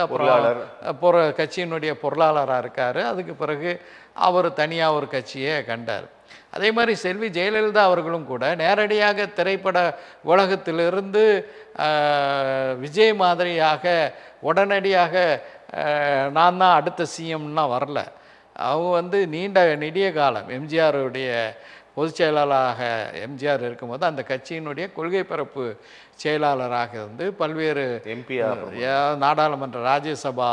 அப்புறம் கட்சியினுடைய பொருளாளராக இருக்கார். அதுக்கு பிறகு அவர் தனியாக ஒரு கட்சியை கண்டார். அதே மாதிரி செல்வி ஜெயலலிதா அவர்களும் கூட நேரடியாக திரைப்பட உலகத்திலிருந்து விஜய் மாதிரியாக உடனடியாக நான் தான் அடுத்த சிஎம்லாம் வரல. அவங்க வந்து நெடிய காலம் எம்ஜிஆருடைய பொதுச் செயலாளராக எம்ஜிஆர் இருக்கும்போது அந்த கட்சியினுடைய கொள்கை பரப்பு செயலாளராக இருந்து பல்வேறு நாடாளுமன்ற ராஜ்யசபா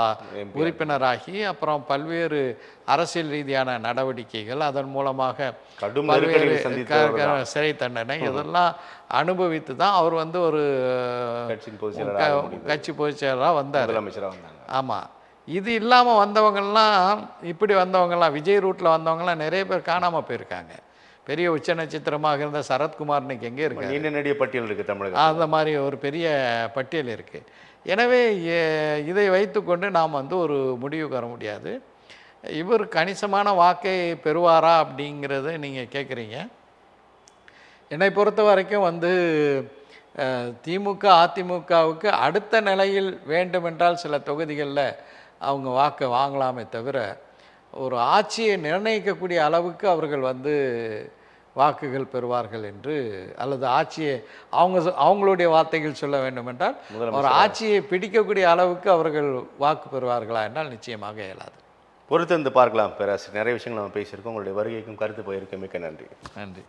உறுப்பினராகி அப்புறம் பல்வேறு அரசியல் ரீதியான நடவடிக்கைகள், அதன் மூலமாக பல்வேறு சிறை தண்டனை இதெல்லாம் அனுபவித்து தான் அவர் வந்து ஒரு கட்சி பொதுச் செயலாளராக வந்தார். ஆமாம். இது இல்லாமல் வந்தவங்கள்லாம் இப்படி வந்தவங்கலாம் விஜய் ரூட்டில் வந்தவங்கலாம் நிறைய பேர் காணாமல் போயிருக்காங்க. பெரிய உச்ச நட்சத்திரமாக இருந்த சரத்குமார் இன்னைக்கு எங்கே இருக்கு? நீண்ட பட்டியல் இருக்குது தமிழகம். அந்த மாதிரி ஒரு பெரிய பட்டியல் இருக்குது. எனவே இதை வைத்துக்கொண்டு நாம் வந்து ஒரு முடிவுக்கு வர முடியாது. இவர் கணிசமான வாக்கை பெறுவாரா அப்படிங்கிறத நீங்கள் கேட்குறீங்க. என்னை பொறுத்த வரைக்கும் திமுக அதிமுகவுக்கு அடுத்த நிலையில் வேண்டுமென்றால் சில தொகுதிகளில் அவங்க வாக்கை வாங்கலாமே தவிர ஒரு ஆட்சியை நிர்ணயிக்கக்கூடிய அளவுக்கு அவர்கள் வாக்குகள் பெறுவார்கள் என்று, அல்லது ஆட்சியை அவங்களுடைய வார்த்தைகள் சொல்ல வேண்டுமென்றால் ஒரு ஆட்சியை பிடிக்கக்கூடிய அளவுக்கு அவர்கள் வாக்கு பெறுவார்களா என்றால் நிச்சயமாக இயலாது. பொறுத்திருந்து பார்க்கலாம் பேராசிரியர். நிறைய விஷயங்கள் நம்ம பேசியிருக்கோம். உங்களுடைய வருகைக்கும் கருத்து போயிருக்க மிக்க நன்றி. நன்றி.